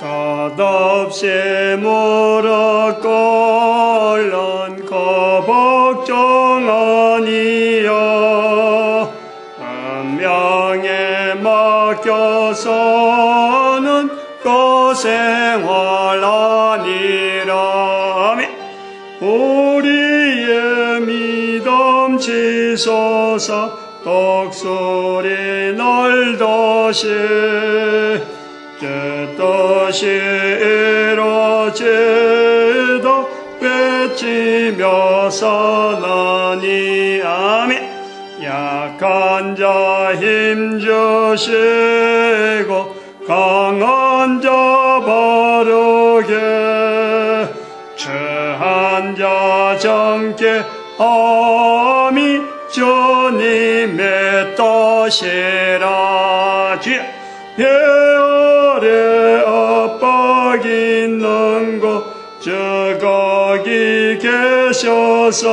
끝없이 무릎 꿇는 거복종아니여 운명에 맡겨서는 고생활 아니라. 아멘. 우리의 믿음 지소서 독수리 날듯이 제 뜻이 이루어지다 외치며 사나니. 아멘. 약한 자 힘주시고 강한 자 바르게 취한 자 정케 함이 주님의 뜻이라. 주여 내 아래 압박 있는 곳 저 거기 계셔서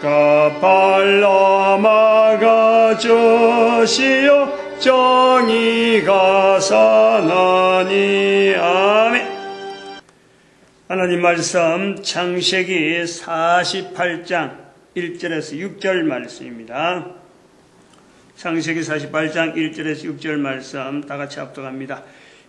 가팔로 막아주시어 정의가 사나니. 아멘. 하나님 말씀 창세기 48장 1절에서 6절 말씀입니다. 창세기 48장 1절에서 6절 말씀 다같이 합독합니다.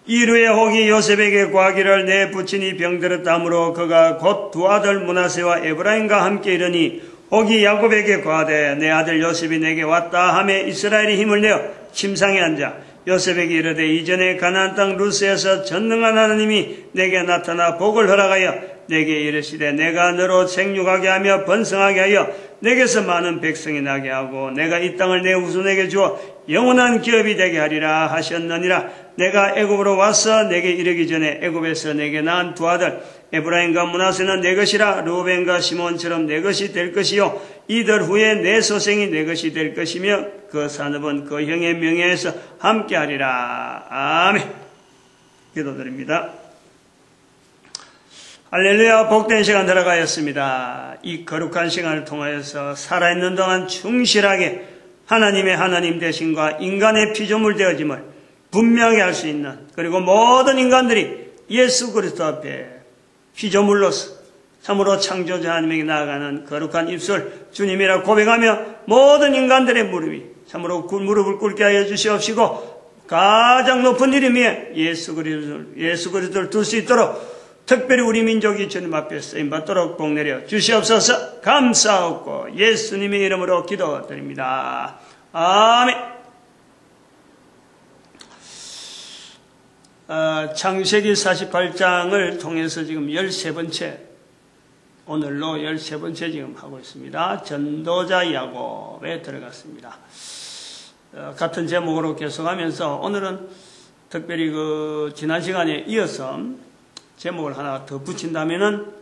이르에 혹이 요셉에게 구하기를 내 부친이 병들었다 하므로 그가 곧 두 아들 므낫세와 에브라임과 함께 이르니 혹이 야곱에게 구하되 내 아들 요셉이 내게 왔다 하매 이스라엘이 힘을 내어 침상에 앉아 요셉에게 이르되 이전에 가나안 땅 루스에서 전능한 하나님이 내게 나타나 복을 허락하여 내게 이르시되 내가 너로 생육하게 하며 번성하게 하여 내게서 많은 백성이 나게 하고 내가 이 땅을 내 후손에게 주어 영원한 기업이 되게 하리라 하셨느니라. 내가 애굽으로 와서 내게 이르기 전에 애굽에서 내게 낳은 두 아들 에브라임과 므낫세는 내 것이라. 르우벤과 시몬처럼 내 것이 될 것이요 이들 후에 내 소생이 내 것이 될 것이며 그 산업은 그 형의 명예에서 함께하리라. 아멘. 기도드립니다. 할렐루야. 복된 시간 들어가였습니다. 이 거룩한 시간을 통하여서 살아있는 동안 충실하게 하나님의 하나님 되심과 인간의 피조물 되어짐을 분명히 할 수 있는, 그리고 모든 인간들이 예수 그리스도 앞에 피조물로서 참으로 창조자 하나님에게 나아가는 거룩한 입술 주님이라 고백하며 모든 인간들의 무릎이 참으로 무릎을 꿇게 하여 주시옵시고 가장 높은 이름 위에 예수 그리스도를 둘 수 있도록 특별히 우리 민족이 주님 앞에 쓰임받도록 복내려 주시옵소서. 감사하고 예수님의 이름으로 기도드립니다. 아멘. 창세기 48장을 통해서 지금 13번째, 오늘로 13번째 지금 하고 있습니다. 전도자 야곱에 들어갔습니다. 같은 제목으로 계속하면서 오늘은 특별히 지난 시간에 이어서 제목을 하나 더 붙인다면은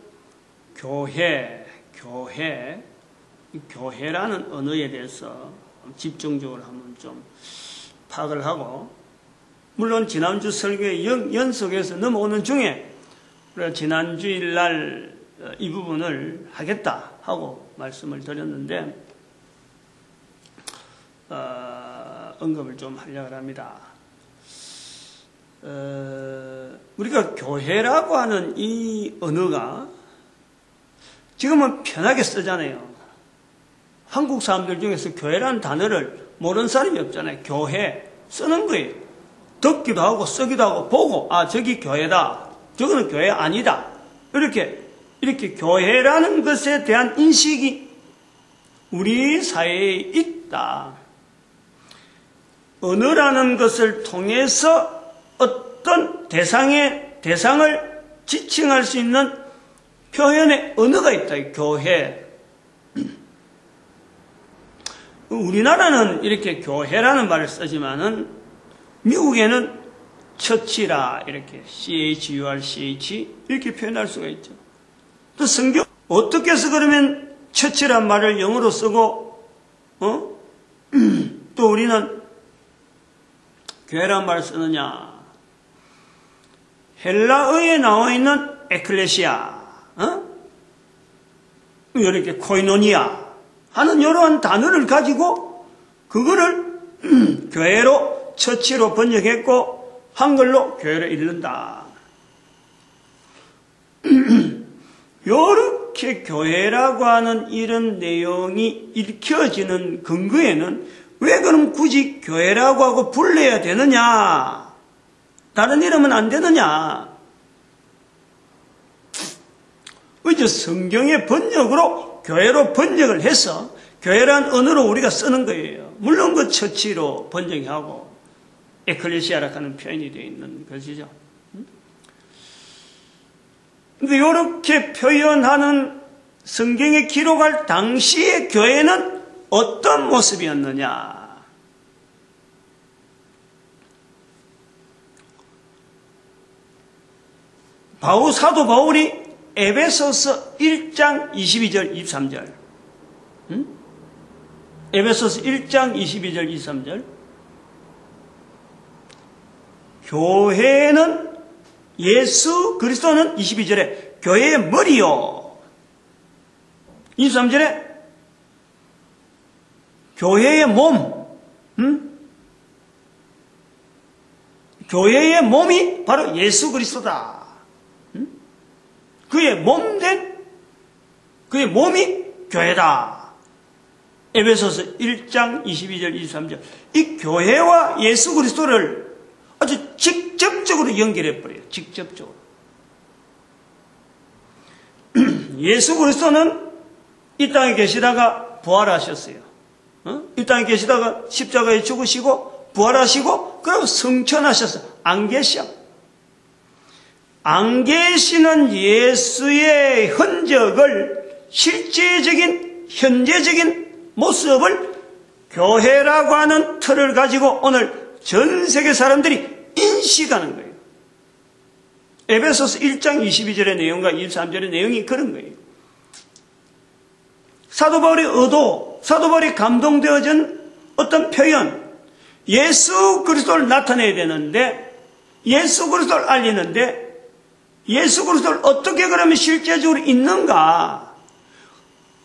교회라는 언어에 대해서 집중적으로 한번 좀 파악을 하고, 물론 지난주 설교의 연속에서 넘어오는 중에 우리가 지난 주일날 이 부분을 하겠다 하고 말씀을 드렸는데 언급을 좀 하려고 합니다. 우리가 교회라고 하는 이 언어가 지금은 편하게 쓰잖아요. 한국 사람들 중에서 교회라는 단어를 모르는 사람이 없잖아요. 교회 쓰는 거예요. 듣기도 하고 쓰기도 하고 보고 저기 교회다, 저거는 교회 아니다, 이렇게 교회라는 것에 대한 인식이 우리 사회에 있다. 언어라는 것을 통해서 어떤 대상을 지칭할 수 있는 표현의 언어가 있다. 교회. 우리나라는 이렇게 교회라는 말을 쓰지만은 미국에는 처치라 이렇게 CHURCH 이렇게 표현할 수가 있죠. 또 성경 어떻게 해서 그러면 처치란 말을 영어로 쓰고 또 우리는 교회란 말을 쓰느냐? 헬라어에 나와 있는 에클레시아, 이렇게 코이노니아 하는 이러한 단어를 가지고 그거를 교회로 처치로 번역했고 한글로 교회를 이른다. 이렇게 교회라고 하는 이런 내용이 읽혀지는 근거에는 왜 그럼 굳이 교회라고 하고 불러야 되느냐? 다른 이름은 안 되느냐? 그저 성경의 번역으로 교회로 번역을 해서 교회란 언어로 우리가 쓰는 거예요. 물론 그 처치로 번역하고 에클레시아라고 하는 표현이 되어 있는 것이죠. 근데 이렇게 표현하는 성경에 기록할 당시의 교회는 어떤 모습이었느냐? 사도 바울이 에베소서 1장 22절 23절 에베소서 1장 22절 23절 교회는 예수 그리스도는 22절에 교회의 머리요. 23절에 교회의 몸. 교회의 몸이 바로 예수 그리스도다. 그의 몸이 교회다. 에베소서 1장 22절 23절. 이 교회와 예수 그리스도를 아주 직접적으로 연결해버려요. 직접적으로. 예수 그리스도는 이 땅에 계시다가 부활하셨어요. 이 땅에 계시다가 십자가에 죽으시고 부활하시고 그리고 승천하셨어요. 안 계셔. 안 계시는 예수의 흔적을 실제적인 현재적인 모습을 교회라고 하는 틀을 가지고 오늘 전 세계 사람들이 인식하는 거예요. 에베소서 1장 22절의 내용과 23절의 내용이 그런 거예요. 사도 바울의 의도, 사도 바울이 감동되어진 어떤 표현, 예수 그리스도를 나타내야 되는데, 예수 그리스도를 알리는데, 예수 그리스도를 어떻게 그러면 실제적으로 있는가?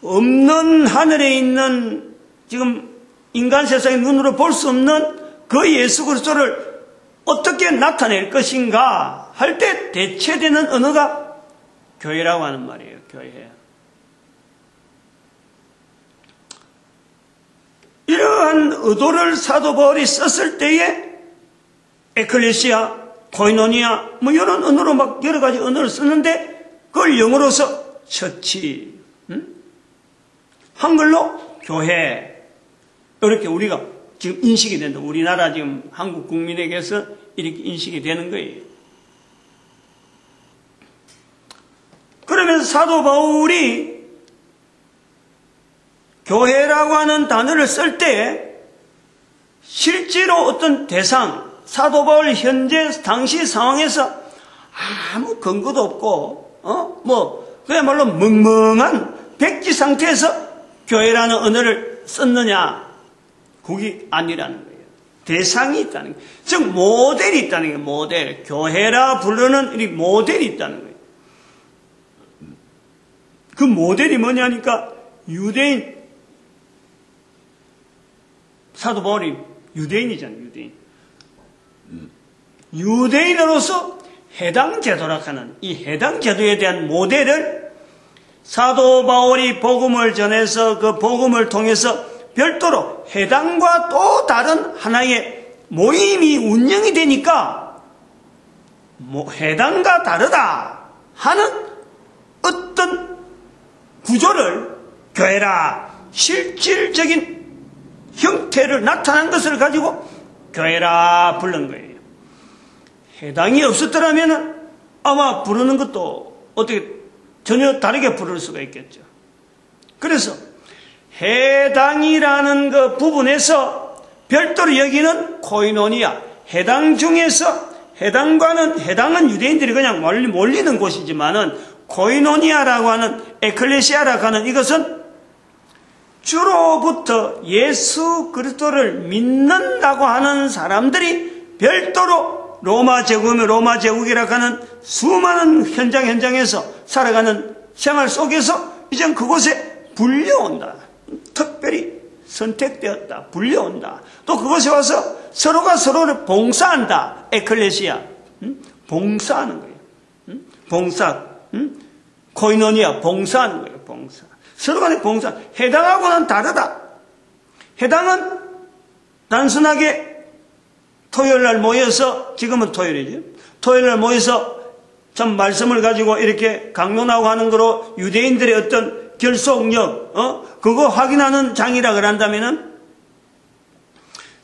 없는 하늘에 있는 지금 인간 세상의 눈으로 볼 수 없는 그 예수 그리스도를 어떻게 나타낼 것인가 할 때 대체되는 언어가 교회라고 하는 말이에요. 교회. 이러한 의도를 사도 바울이 썼을 때에 에클레시아, 코이노니아 뭐 이런 언어로 막 여러 가지 언어를 쓰는데 그걸 영어로서 처치, 한글로 교회 이렇게 우리가 지금 인식이 된다. 우리나라 지금 한국 국민에게서 이렇게 인식이 되는 거예요. 그러면서 사도 바울이 교회라고 하는 단어를 쓸 때 실제로 어떤 대상, 사도 바울 현재 당시 상황에서 아무 근거도 없고, 그야말로 멍멍한 백지 상태에서 교회라는 언어를 썼느냐? 그게 아니라는 거예요. 대상이 있다는 거예요. 즉, 모델이 있다는 거예요. 모델. 교회라 부르는 이 모델이 있다는 거예요. 그 모델이 뭐냐니까 유대인. 사도 바울이 유대인이잖아요. 유대인. 유대인으로서 해당 제도라 하는 이 해당 제도에 대한 모델을 사도 바울이 복음을 전해서 그 복음을 통해서 별도로 해당과 또 다른 하나의 모임이 운영이 되니까 해당과 다르다 하는 어떤 구조를 교회라 실질적인 형태를 나타난 것을 가지고 교회라 부른 거예요. 해당이 없었더라면 아마 부르는 것도 어떻게 전혀 다르게 부를 수가 있겠죠. 그래서 해당이라는 그 부분에서 별도로 여기는 코이노니아, 해당 중에서 해당은 유대인들이 그냥 몰리는 곳이지만은 코이노니아라고 하는 에클레시아라고 하는 이것은 주로부터 예수 그리스도를 믿는다고 하는 사람들이 별도로 로마 제국이라고 하는 수많은 현장에서 살아가는 생활 속에서 이젠 그곳에 불려온다. 특별히 선택되었다. 불려온다. 또 그것에 와서 서로가 서로를 봉사한다. 에클레시아. 봉사하는 거예요. 봉사. 코이노니아. 봉사하는 거예요. 봉사. 서로 간에 봉사. 해당하고는 다르다. 해당은 단순하게 토요일날 모여서, 지금은 토요일이죠. 토요일날 모여서 참 말씀을 가지고 이렇게 강론하고 하는 거로 유대인들의 어떤 결속력, 그거 확인하는 장이라 그런다면은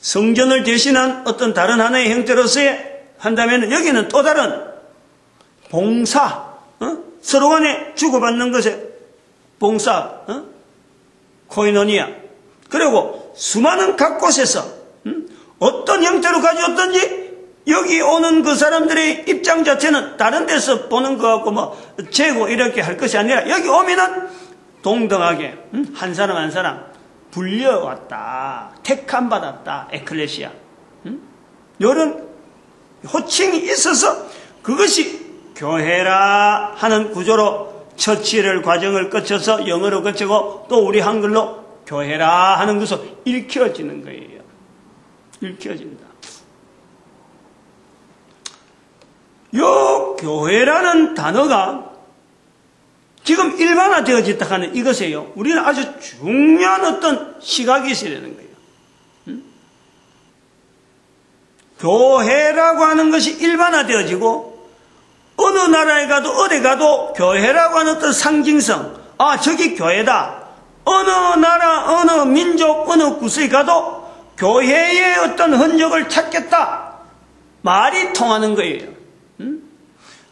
성전을 대신한 어떤 다른 하나의 형태로서의 한다면 여기는 또 다른 봉사, 서로 간에 주고받는 것에 봉사, 코이노니아. 그리고 수많은 각 곳에서 어떤 형태로 가져왔든지 여기 오는 그 사람들의 입장 자체는 다른 데서 보는 것 같고 뭐 재고 이렇게 할 것이 아니라 여기 오면은 동등하게 한 사람 한 사람 불려왔다. 택함 받았다. 에클레시아. 이런 호칭이 있어서 그것이 교회라 하는 구조로 처치를 과정을 거쳐서 영어로 거치고 또 우리 한글로 교회라 하는 것으로 읽혀지는 거예요. 읽혀진다. 요 교회라는 단어가 지금 일반화되어졌다 하는 이것이에요. 우리는 아주 중요한 어떤 시각이 있어야 되는 거예요. 교회라고 하는 것이 일반화되어지고 어느 나라에 가도 어디 가도 교회라고 하는 어떤 상징성, 아 저기 교회다. 어느 나라, 어느 민족, 어느 구석에 가도 교회의 어떤 흔적을 찾겠다. 말이 통하는 거예요.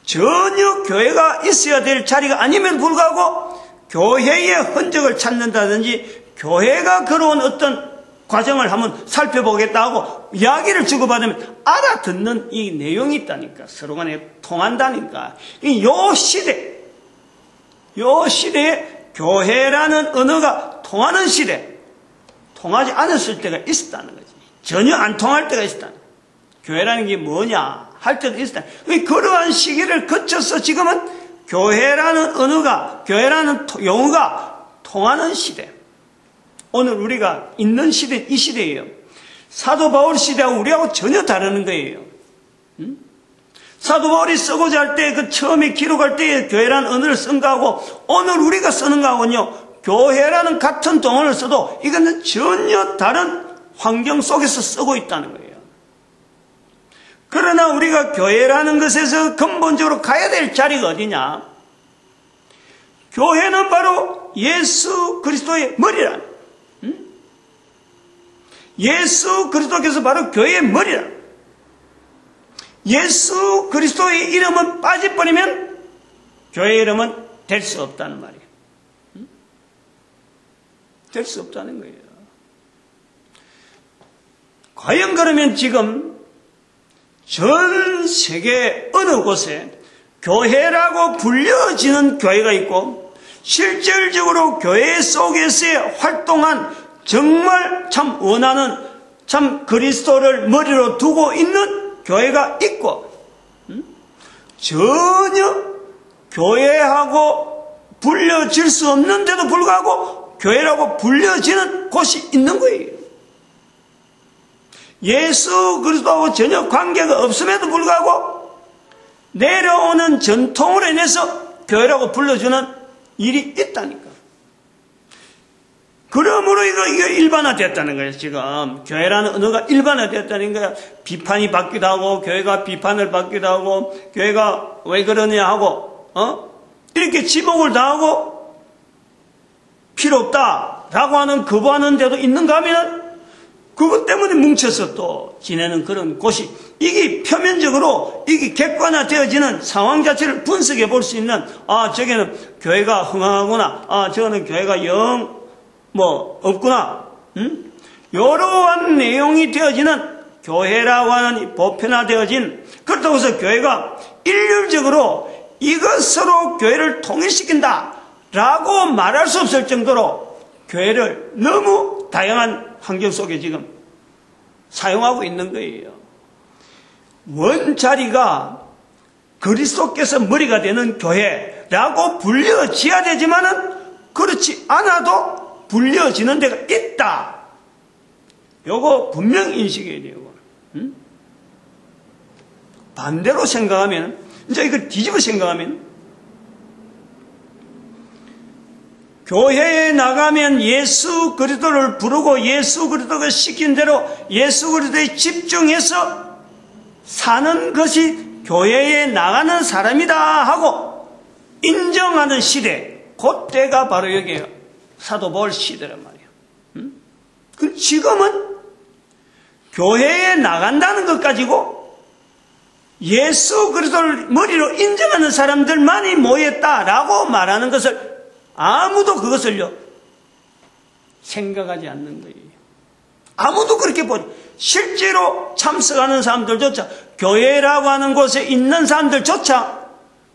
전혀 교회가 있어야 될 자리가 아님에도 불구하고 교회의 흔적을 찾는다든지 교회가 걸어온 어떤 과정을 한번 살펴보겠다 하고 이야기를 주고받으면 알아듣는 이 내용이 있다니까. 서로 간에 통한다니까. 요 시대에 교회라는 언어가 통하는 시대, 통하지 않았을 때가 있었다는 거지. 전혀 안 통할 때가 있었다는 거지. 교회라는 게 뭐냐 할 때도 있었다. 그러한 시기를 거쳐서 지금은 교회라는 언어가, 교회라는 용어가 통하는 시대. 오늘 우리가 있는 시대, 이 시대예요. 사도 바울 시대하고 우리하고 전혀 다르는 거예요. 사도 바울이 쓰고자 할 때, 그 처음에 기록할 때 교회라는 언어를 쓴 거하고 오늘 우리가 쓰는 거하고는요, 교회라는 같은 동어를 써도 이거는 전혀 다른 환경 속에서 쓰고 있다는 거예요. 그러나 우리가 교회라는 것에서 근본적으로 가야 될 자리가 어디냐? 교회는 바로 예수 그리스도의 머리라. 예수 그리스도께서 바로 교회의 머리라. 예수 그리스도의 이름은 빠져버리면 교회의 이름은 될 수 없다는 말이에요. 될 수 없다는 거예요. 과연 그러면 지금 전 세계 어느 곳에 교회라고 불려지는 교회가 있고 실질적으로 교회 속에서의 활동한 정말 참 원하는 참 그리스도를 머리로 두고 있는 교회가 있고 전혀 교회하고 불려질 수 없는데도 불구하고 교회라고 불려지는 곳이 있는 거예요. 예수 그리스도하고 전혀 관계가 없음에도 불구하고 내려오는 전통으로 인해서 교회라고 불러주는 일이 있다니까. 그러므로 이거 일반화됐다는 거예요. 지금 교회라는 언어가 일반화됐다는 거야. 비판이 받기도 하고 교회가 비판을 받기도 하고 교회가 왜 그러냐 하고 이렇게 지목을 당하고 필요 없다라고 하는 거부하는 데도 있는가 하면 그것 때문에 뭉쳐서 또 지내는 그런 곳이 이게 표면적으로 이게 객관화되어지는 상황 자체를 분석해 볼 수 있는 저게는 교회가 흥황하구나 저거는 교회가 영 없구나 이러한 내용이 되어지는 교회라고 하는 보편화되어진 그렇다고 해서 교회가 일률적으로 이것으로 교회를 통일시킨다 라고 말할 수 없을 정도로 교회를 너무 다양한 환경 속에 지금 사용하고 있는 거예요. 원자리가 그리스도께서 머리가 되는 교회라고 불려져야 되지만은 그렇지 않아도 불려지는 데가 있다 요거 분명히 인식해야 돼요. 응? 반대로 생각하면, 이제 이걸 뒤집어 생각하면, 교회에 나가면 예수 그리스도를 부르고 예수 그리스도가 시킨 대로 예수 그리스도에 집중해서 사는 것이 교회에 나가는 사람이다 하고 인정하는 시대, 그때가 바로 여기 사도 바울 시대란 말이에요. 응? 그 지금은 교회에 나간다는 것 가지고 예수 그리스도를 머리로 인정하는 사람들만이 모였다라고 말하는 것을 아무도 그것을요 생각하지 않는 거예요. 아무도 그렇게 보지. 실제로 참석하는 사람들조차, 교회라고 하는 곳에 있는 사람들조차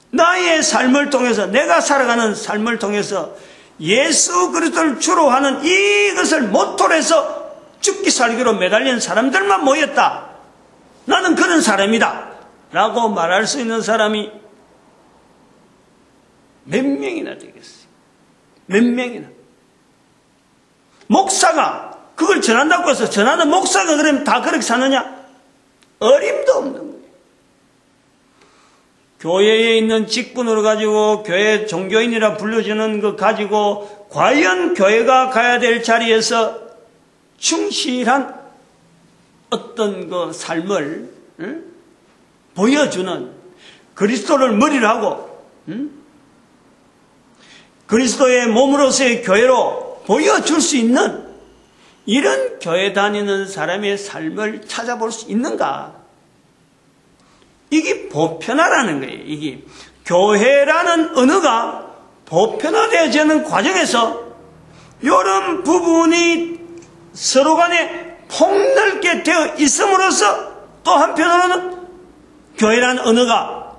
나의 삶을 통해서, 내가 살아가는 삶을 통해서 예수 그리스도를 주로 하는 이것을 모토로 해서 죽기 살기로 매달리는 사람들만 모였다. 나는 그런 사람이다 라고 말할 수 있는 사람이 몇 명이나 되겠어요? 몇 명이나. 목사가 그걸 전한다고 해서 전하는 목사가 그러면 다 그렇게 사느냐? 어림도 없는 거예요. 교회에 있는 직분으로 가지고 교회 종교인이라 불려주는 것 가지고 과연 교회가 가야 될 자리에서 충실한 어떤 그 삶을 보여주는, 그리스도를 머리로 하고 그리스도의 몸으로서의 교회로 보여줄 수 있는 이런 교회 다니는 사람의 삶을 찾아볼 수 있는가? 이게 보편화라는 거예요. 이게 교회라는 언어가 보편화되어지는 과정에서 이런 부분이 서로 간에 폭넓게 되어 있음으로써 또 한편으로는 교회라는 언어가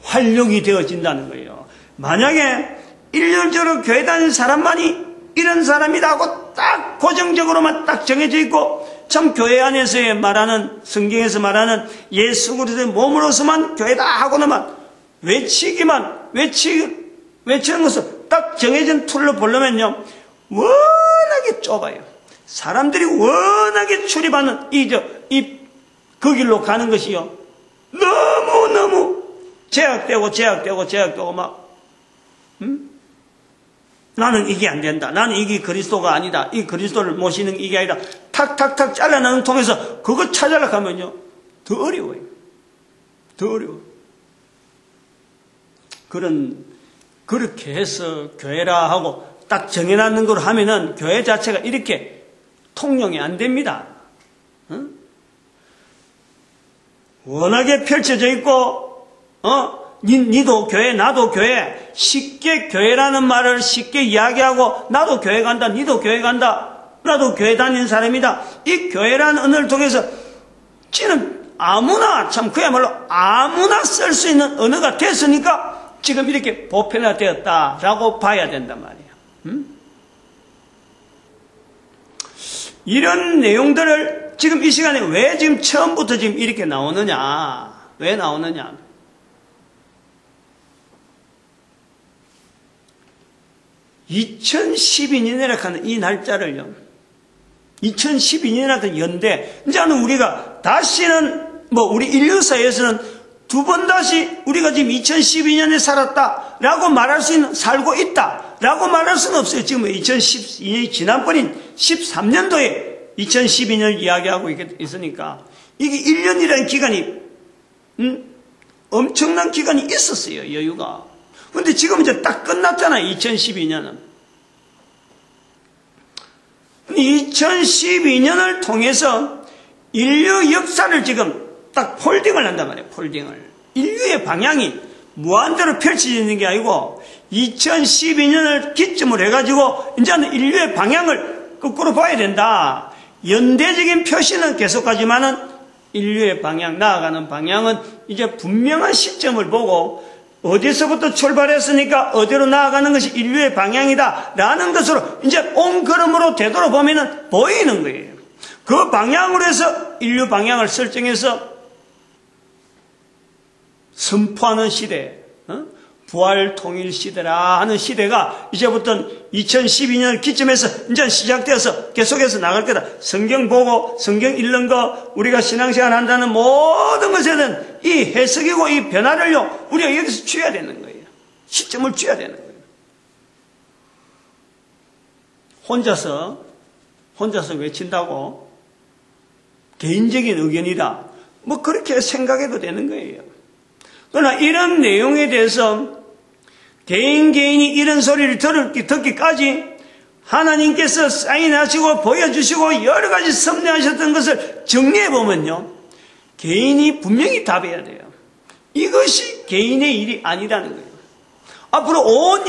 활용이 되어진다는 거예요. 만약에 일률적으로 교회 다니는 사람만이 이런 사람이다 하고 딱 고정적으로만 딱 정해져 있고, 참 교회 안에서의 말하는, 성경에서 말하는 예수 그리스도의 몸으로서만 교회다 하고는만 외치는 것을 딱 정해진 틀로 보려면요 워낙에 좁아요. 사람들이 워낙에 출입하는 그 길로 가는 것이요 너무너무 제약되고 막 나는 이게 안 된다. 나는 이게 그리스도가 아니다. 이 그리스도를 모시는 이게 아니라 탁탁탁 잘라내는 통해서 그거 찾아라 하면요 더 어려워요. 더 어려워. 그렇게 해서 교회라 하고 딱 정해놨는 걸 하면은 교회 자체가 이렇게 통용이 안 됩니다. 응? 워낙에 펼쳐져 있고, 니도 교회, 나도 교회, 쉽게 교회라는 말을 쉽게 이야기하고, 나도 교회 간다, 니도 교회 간다, 나도 교회 다니는 사람이다. 이 교회라는 언어를 통해서, 지는 아무나, 참 그야말로 아무나 쓸 수 있는 언어가 됐으니까, 지금 이렇게 보편화되었다라고 봐야 된단 말이에요. 이런 내용들을 지금 이 시간에 왜 지금 처음부터 지금 이렇게 나오느냐? 왜 나오느냐? 2012년이라고 하는 이 날짜를요, 2012년이라는 연대, 이제는 우리가 다시는, 우리 인류사에서는 두 번 다시 우리가 지금 2012년에 살았다라고 말할 수 있는, 살고 있다라고 말할 수는 없어요. 지금 2012년이 지난번인 13년도에 2012년을 이야기하고 있으니까, 이게 1년이라는 기간이, 엄청난 기간이 있었어요, 여유가. 근데 지금 이제 딱 끝났잖아요, 2012년은. 2012년을 통해서 인류 역사를 지금 딱 폴딩을 한단 말이에요, 폴딩을. 인류의 방향이 무한대로 펼쳐지는 게 아니고, 2012년을 기점으로 해가지고, 이제는 인류의 방향을 거꾸로 봐야 된다. 연대적인 표시는 계속하지만은, 인류의 방향, 나아가는 방향은 이제 분명한 시점을 보고, 어디서부터 출발했으니까 어디로 나아가는 것이 인류의 방향이다 라는 것으로 이제 온 걸음으로 되돌아보면 보이는 거예요. 그 방향으로 해서 인류 방향을 설정해서 선포하는 시대, 부활 통일 시대라 하는 시대가 이제부터 2012년 기점에서 이제 시작되어서 계속해서 나갈 거다. 성경 보고 성경 읽는 거, 우리가 신앙생활 한다는 모든 것에 대한 이 해석이고 이 변화를요, 우리가 여기서 취해야 되는 거예요. 시점을 취해야 되는 거예요. 혼자서 외친다고 개인적인 의견이다, 뭐 그렇게 생각해도 되는 거예요. 그러나 이런 내용에 대해서 개인이 이런 소리를 듣기까지 하나님께서 사인하시고 보여주시고 여러 가지 섭리하셨던 것을 정리해보면요, 개인이 분명히 답해야 돼요. 이것이 개인의 일이 아니라는 거예요. 앞으로 온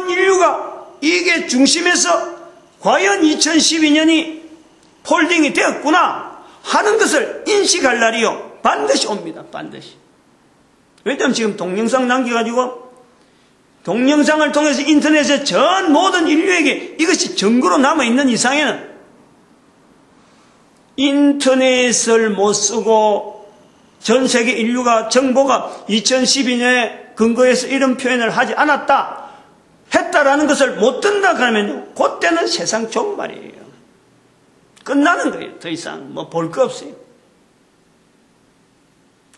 인류가 이게 중심에서 과연 2012년이 폴딩이 되었구나 하는 것을 인식할 날이요, 반드시 옵니다. 반드시. 왜냐하면 지금 동영상 남겨가지고 동영상을 통해서 인터넷에 전 모든 인류에게 이것이 증거로 남아있는 이상에는 인터넷을 못 쓰고 전 세계 인류가 정보가 2012년에 근거해서 이런 표현을 하지 않았다 했다라는 것을 못 든다 그러면요, 그때는 세상 종말이에요. 끝나는 거예요. 더 이상 뭐 볼 거 없어요.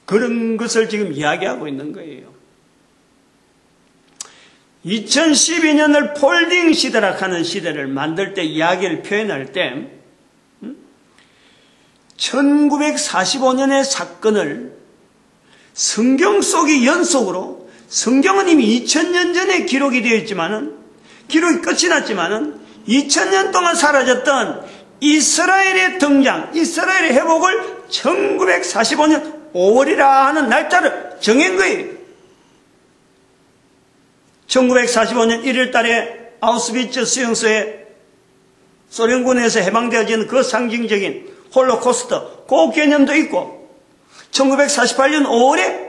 그런 것을 지금 이야기하고 있는 거예요. 2012년을 폴딩 시대라 하는 시대를 만들 때, 이야기를 표현할 때 1945년의 사건을 성경 속의 연속으로, 성경은 이미 2000년 전에 기록이 되어 있지만은, 기록이 끝이 났지만은 2000년 동안 사라졌던 이스라엘의 등장, 이스라엘의 회복을 1945년 5월이라 하는 날짜를 정한 거예요. 1945년 1월 달에 아우슈비츠 수용소에 소련군에서 해방되어진 그 상징적인 홀로코스트, 그 개념도 있고, 1948년 5월에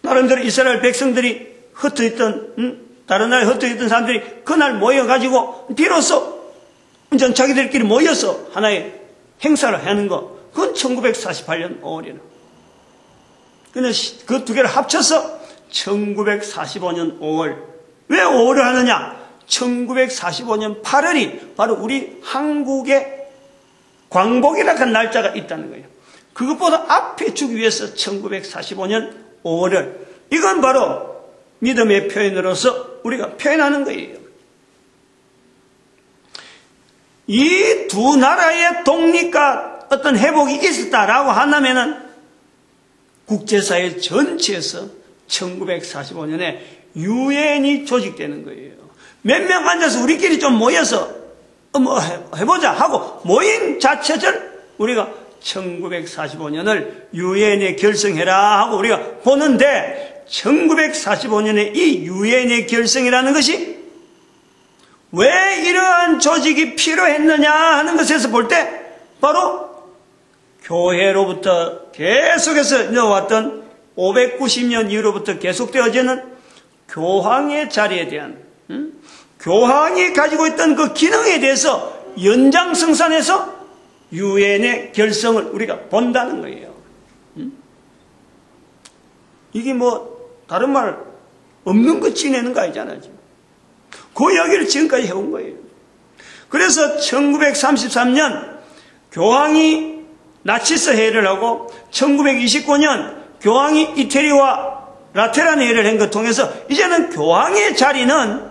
나름대로 이스라엘 백성들이 흩어있던, 다른 나라에 흩어있던 사람들이 그날 모여가지고 비로소 이제 자기들끼리 모여서 하나의 행사를 하는 거, 그건 1948년 5월이에요. 근데 그 두 개를 합쳐서 1945년 5월. 왜 5월을 하느냐? 1945년 8월이 바로 우리 한국의 광복이라는 날짜가 있다는 거예요. 그것보다 앞에 주기 위해서 1945년 5월을, 이건 바로 믿음의 표현으로서 우리가 표현하는 거예요. 이 두 나라의 독립과 어떤 회복이 있었다라고 한다면은 국제사회 전체에서 1945년에 유엔이 조직되는 거예요. 몇 명 앉아서 우리끼리 좀 모여서 뭐 해보자 하고 모임 자체를 우리가 1945년을 유엔에 결성해라 하고 우리가 보는데, 1945년에 이 유엔의 결성이라는 것이 왜 이러한 조직이 필요했느냐 하는 것에서 볼 때, 바로 교회로부터 계속해서 이어왔던 590년 이후로부터 계속되어지는 교황의 자리에 대한, 교황이 가지고 있던 그 기능에 대해서 연장성산해서 유엔의 결성을 우리가 본다는 거예요. 이게 뭐 다른 말 없는 거 지내는 거 아니잖아요. 그 이야기를 지금까지 해온 거예요. 그래서 1933년 교황이 나치스 회의를 하고 1929년 교황이 이태리와 라테란 회의를 한 것 통해서 이제는 교황의 자리는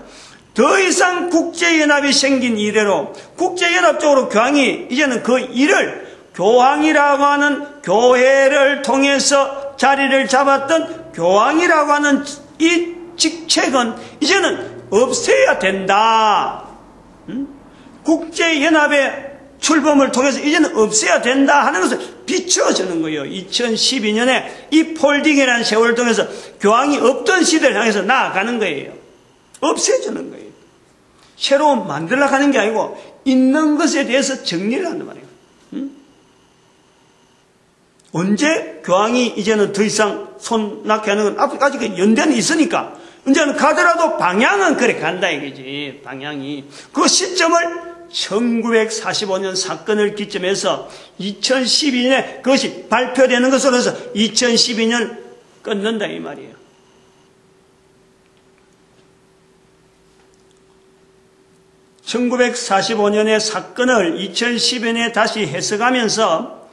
더 이상 국제연합이 생긴 이래로 국제연합적으로 교황이 이제는 그 일을, 교황이라고 하는 교회를 통해서 자리를 잡았던 교황이라고 하는 이 직책은 이제는 없애야 된다. 국제연합의 출범을 통해서 이제는 없애야 된다 하는 것을 비춰주는 거예요. 2012년에 이 폴딩이라는 세월을 통해서 교황이 없던 시대를 향해서 나아가는 거예요. 없애주는 거예요. 새로 만들려고 하는 게 아니고 있는 것에 대해서 정리를 한단 말이에요. 언제 교황이 이제는 더 이상 손 놨게 하는 건 아직 연대는 있으니까 이제는 가더라도 방향은 그래 간다 이거지. 방향이. 그 시점을 1945년 사건을 기점해서 2012년에 그것이 발표되는 것으로서 2012년 끊는다 이 말이에요. (1945년의) 사건을 2012년에 다시 해석하면서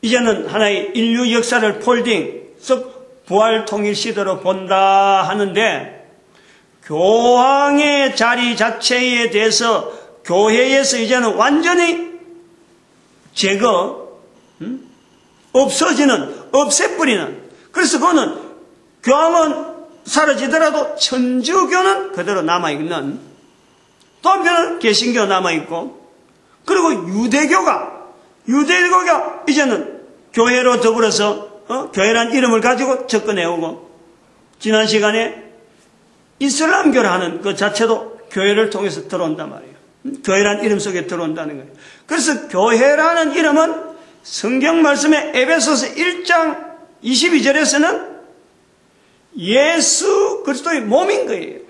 이제는 하나의 인류 역사를 폴딩, 즉 부활 통일 시대로 본다 하는데, 교황의 자리 자체에 대해서 교회에서 이제는 완전히 제거, 없어지는, 없애버리는. 그래서 그거는 교황은 사라지더라도 천주교는 그대로 남아있는, 또 한편은 개신교 남아있고, 그리고 유대교가 이제는 교회로 더불어서 교회란 이름을 가지고 접근해오고, 지난 시간에 이슬람교라는 그 자체도 교회를 통해서 들어온단 말이에요. 교회란 이름 속에 들어온다는 거예요. 그래서 교회라는 이름은 성경 말씀에 에베소서 1장 22절에서는 예수 그리스도의 몸인 거예요.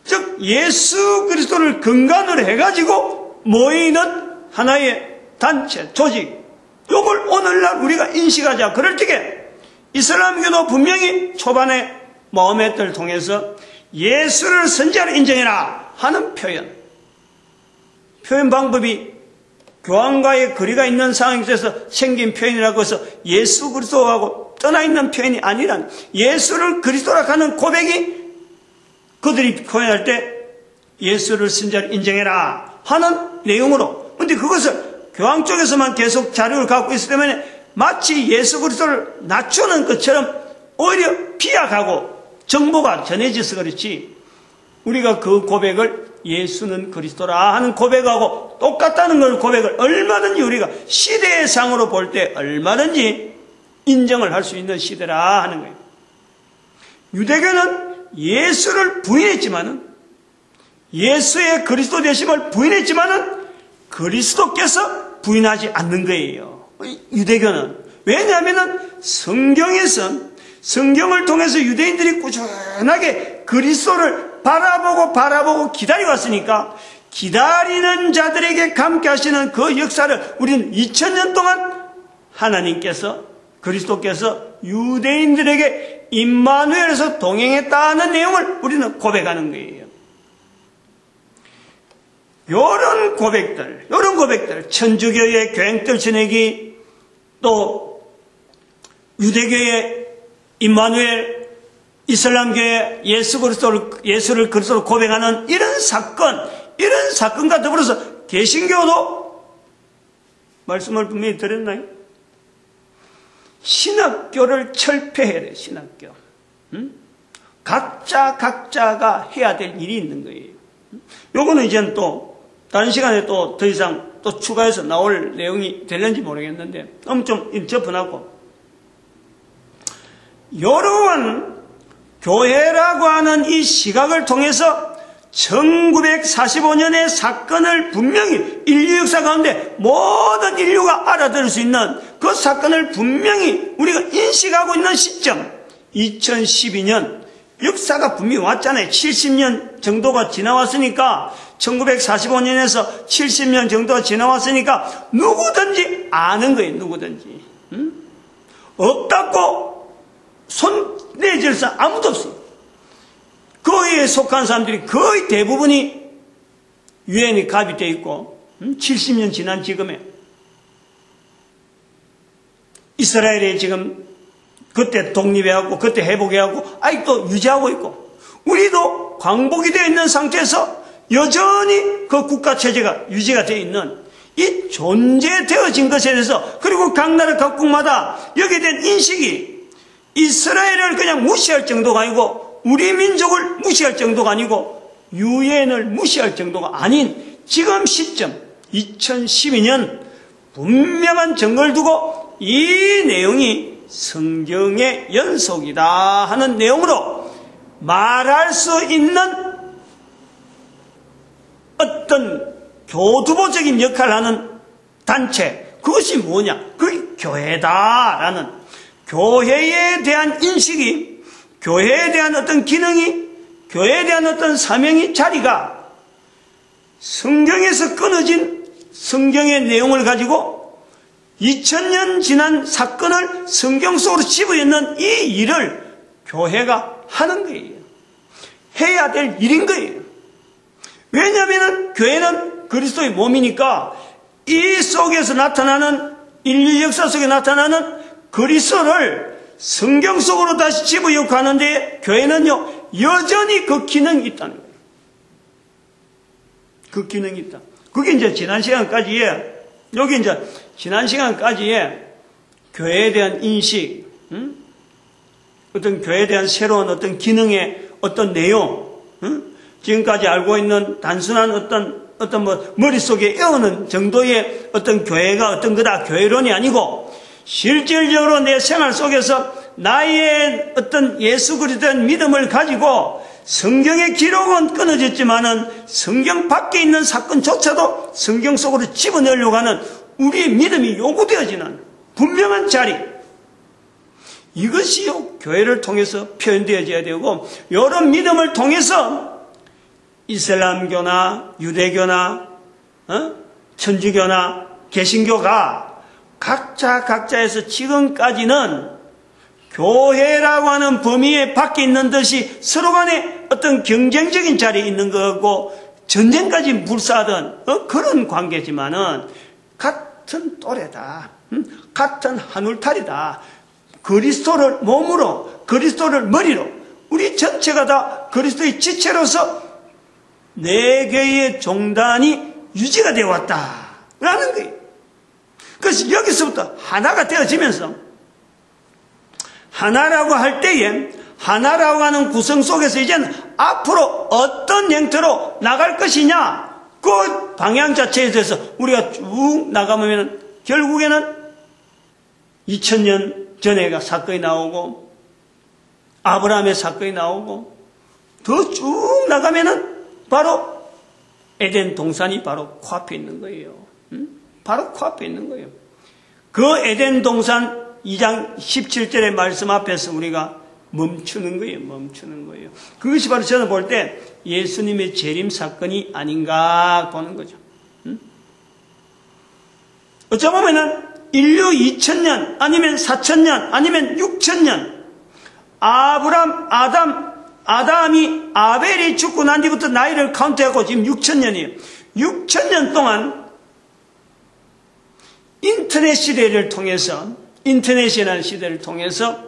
즉 예수 그리스도를 근간으로 해가지고 모이는 하나의 단체, 조직, 이걸 오늘날 우리가 인식하자. 그럴 적에 이슬람교도 분명히 초반에 마호메트를 통해서 예수를 선지자로 인정해라 하는 표현 방법이 교황과의 거리가 있는 상황에서 생긴 표현이라고 해서 예수 그리스도하고 떠나 있는 표현이 아니란, 예수를 그리스도라 하는 고백이 그들이 표현할 때 예수를 선지자로 인정해라 하는 내용으로, 근데 그것을 교황 쪽에서만 계속 자료를 갖고 있기 때문에 마치 예수 그리스도를 낮추는 것처럼 오히려 비약하고 정보가 전해져서 그렇지, 우리가 그 고백을 예수는 그리스도라 하는 고백하고 똑같다는 걸 고백을 얼마든지 우리가 시대상으로 볼 때 얼마든지 인정을 할 수 있는 시대라 하는 거예요. 유대교는 예수를 부인했지만은, 예수의 그리스도 되심을 부인했지만은 그리스도께서 부인하지 않는 거예요. 유대교는. 왜냐하면은 성경을 통해서 유대인들이 꾸준하게 그리스도를 바라보고 기다려왔으니까, 기다리는 자들에게 감게 하시는 그 역사를 우리는 2000년 동안 하나님께서, 그리스도께서 유대인들에게 임마누엘에서 동행했다는 내용을 우리는 고백하는 거예요. 이런 고백들, 천주교의 교행들 지내기, 또 유대교의 임마누엘, 이슬람교의 예수를 그리스도로 고백하는 이런 사건과 더불어서 개신교도 말씀을 분명히 드렸나요? 신학교를 철폐해야 돼, 신학교. 각자가 해야 될 일이 있는 거예요. 요거는 이제는 또 다른 시간에 또 더 이상 또 추가해서 나올 내용이 되는지 모르겠는데, 너무 좀 접근하고, 이러한 교회라고 하는 이 시각을 통해서 1945년의 사건을 분명히 인류 역사 가운데 모든 인류가 알아들을 수 있는 그 사건을 분명히 우리가 인식하고 있는 시점, 2012년 역사가 분명히 왔잖아요. 70년 정도가 지나왔으니까, 1945년에서 70년 정도가 지나왔으니까 누구든지 아는 거예요. 누구든지. 없다고 손 내질 사람 아무도 없어요. 거기에 속한 사람들이 거의 대부분이 유엔이 가입되어 있고, 70년 지난 지금에 이스라엘이 지금 그때 독립해하고 그때 회복해하고 아직도 유지하고 있고, 우리도 광복이 되어 있는 상태에서 여전히 그 국가체제가 유지가 되어 있는 이 존재되어진 것에 대해서, 그리고 각 나라 각국마다 여기에 대한 인식이 이스라엘을 그냥 무시할 정도가 아니고, 우리 민족을 무시할 정도가 아니고, 유엔을 무시할 정도가 아닌 지금 시점 2012년 분명한 증거를 두고 이 내용이 성경의 연속이다 하는 내용으로 말할 수 있는 어떤 교두보적인 역할을 하는 단체, 그것이 뭐냐? 그게 교회다라는, 교회에 대한 인식이, 교회에 대한 어떤 기능이, 교회에 대한 어떤 사명이, 자리가 성경에서 끊어진 성경의 내용을 가지고 2000년 지난 사건을 성경 속으로 집어넣는 이 일을 교회가 하는 거예요. 해야 될 일인 거예요. 왜냐하면 교회는 그리스도의 몸이니까 이 속에서 나타나는, 인류 역사 속에 나타나는 그리스도를 성경 속으로 다시 집어넣고 하는데, 교회는요 여전히 그 기능이 있다는 거예요. 그 기능이 있다. 그게 이제 지난 시간까지의, 여기 이제 지난 시간까지의 교회에 대한 인식, 어떤 교회에 대한 새로운 어떤 기능의 어떤 내용, 지금까지 알고 있는 단순한 어떤 뭐 머릿속에 애우는 정도의 어떤 교회가 어떤 거다, 교회론이 아니고 실질적으로 내 생활 속에서 나의 어떤 예수 그리스도의 믿음을 가지고 성경의 기록은 끊어졌지만은 성경 밖에 있는 사건조차도 성경 속으로 집어넣으려고 하는 우리의 믿음이 요구되어지는 분명한 자리, 이것이요 교회를 통해서 표현되어져야 되고, 이런 믿음을 통해서 이슬람교나 유대교나 천주교나 개신교가 각자에서 지금까지는 교회라고 하는 범위에 밖에 있는 듯이 서로 간에 어떤 경쟁적인 자리에 있는 거고 전쟁까지 물싸던 그런 관계지만은 같은 또래다, 같은 한 울타리다. 그리스도를 몸으로, 그리스도를 머리로, 우리 전체가 다 그리스도의 지체로서 네 개의 종단이 유지가 되어 왔다라는 거예요. 그래서 여기서부터 하나가 되어지면서, 하나라고 할 때에 하나라고 하는 구성 속에서 이제는 앞으로 어떤 형태로 나갈 것이냐, 그 방향 자체에 대해서 우리가 쭉 나가면 결국에는 2000년 전에가 사건이 나오고 아브라함의 사건이 나오고 더 쭉 나가면은 바로 에덴 동산이 바로 코앞에 있는 거예요. 바로 코앞에 있는 거예요. 그 에덴 동산 2장 17절의 말씀 앞에서 우리가 멈추는 거예요. 멈추는 거예요. 그것이 바로 저는 볼 때 예수님의 재림 사건이 아닌가 보는 거죠. 어쩌보면은 인류 2000년 아니면 4000년 아니면 6000년, 아담이 아벨이 죽고 난 뒤부터 나이를 카운트하고 지금 6000년이에요. 6000년 동안 인터넷 시대를 통해서, 인터넷이라는 시대를 통해서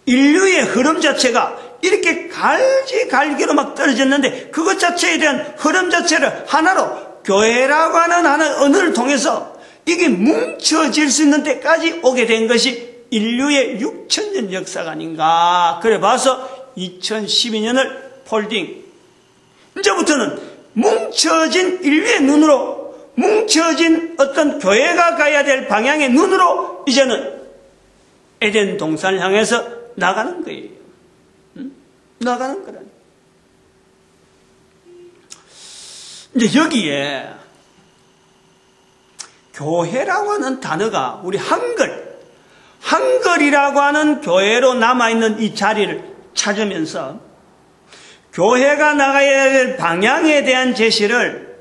인류의 흐름 자체가 이렇게 갈기로 막 떨어졌는데, 그것 자체에 대한 흐름 자체를 하나로 교회라고 하는 언어를 통해서 이게 뭉쳐질 수 있는 때까지 오게 된 것이 인류의 6000년 역사가 아닌가. 그래 봐서 2012년을 폴딩, 이제부터는 뭉쳐진 인류의 눈으로, 뭉쳐진 어떤 교회가 가야 될 방향의 눈으로 이제는 에덴 동산을 향해서 나가는 거예요. 나가는 거라니. 이제 여기에 교회라고 하는 단어가 우리 한글이라고 하는 교회로 남아있는 이 자리를 찾으면서 교회가 나가야 될 방향에 대한 제시를,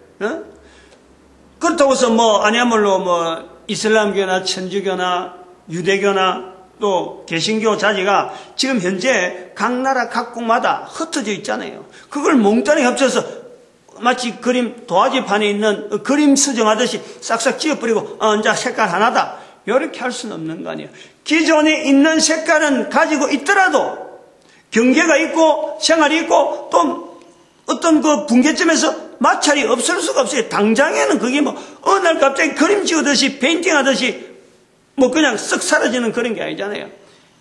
그렇다고 해서 아니야말로 이슬람교나 천주교나 유대교나 또 개신교 자지가 지금 현재 각 나라 각국마다 흩어져 있잖아요. 그걸 몽땅히 합쳐서 마치 그림 도화지판에 있는 그림 수정하듯이 싹싹 지어버리고 이제 색깔 하나다, 이렇게 할 수는 없는 거 아니에요. 기존에 있는 색깔은 가지고 있더라도 경계가 있고 생활이 있고 또 어떤 그 분계점에서 마찰이 없을 수가 없어요. 당장에는 그게 어느 날 갑자기 그림 지우듯이 페인팅 하듯이 그냥 쓱 사라지는 그런 게 아니잖아요.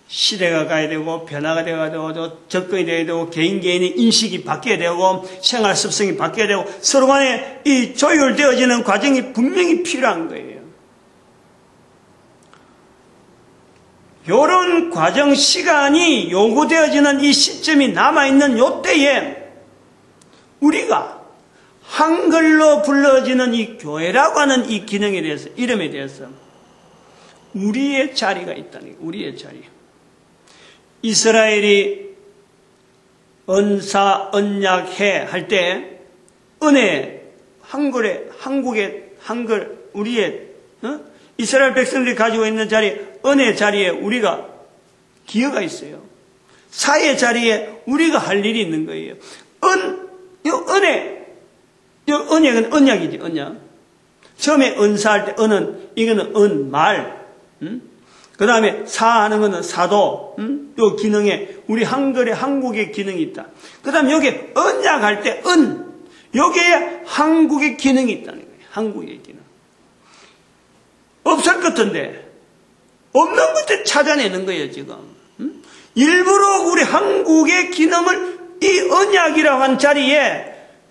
시대가 가야 되고 변화가 되어야 되고 접근이 되어야 되고 개인의 인식이 바뀌어야 되고 생활 습성이 바뀌어야 되고 서로 간에 이 조율되어지는 과정이 분명히 필요한 거예요. 이런 과정 시간이 요구되어지는 이 시점이 남아있는 요때에 우리가 한글로 불러지는 이 교회라고 하는 이 기능에 대해서, 이름에 대해서 우리의 자리가 있다는 거예요. 우리의 자리. 이스라엘이 언사, 언약해 할 때 은혜, 한국의 한글, 우리의 이스라엘 백성들이 가지고 있는 은혜 자리에 우리가 기여가 있어요. 사의 자리에 우리가 할 일이 있는 거예요. 은혜는 언약이지, 언약. 처음에 은사할 때 이거는 말. 그 다음에 사하는 거는 사도. 요 기능에 우리 한국의 기능이 있다. 그 다음에 여기에 언약할 때 여기에 한국의 기능이 있다는 거예요. 한국의 기능. 없을 것 같은데 없는 것들 찾아내는 거예요, 지금. 일부러 우리 한국의 기능을 이 언약이라고 한 자리에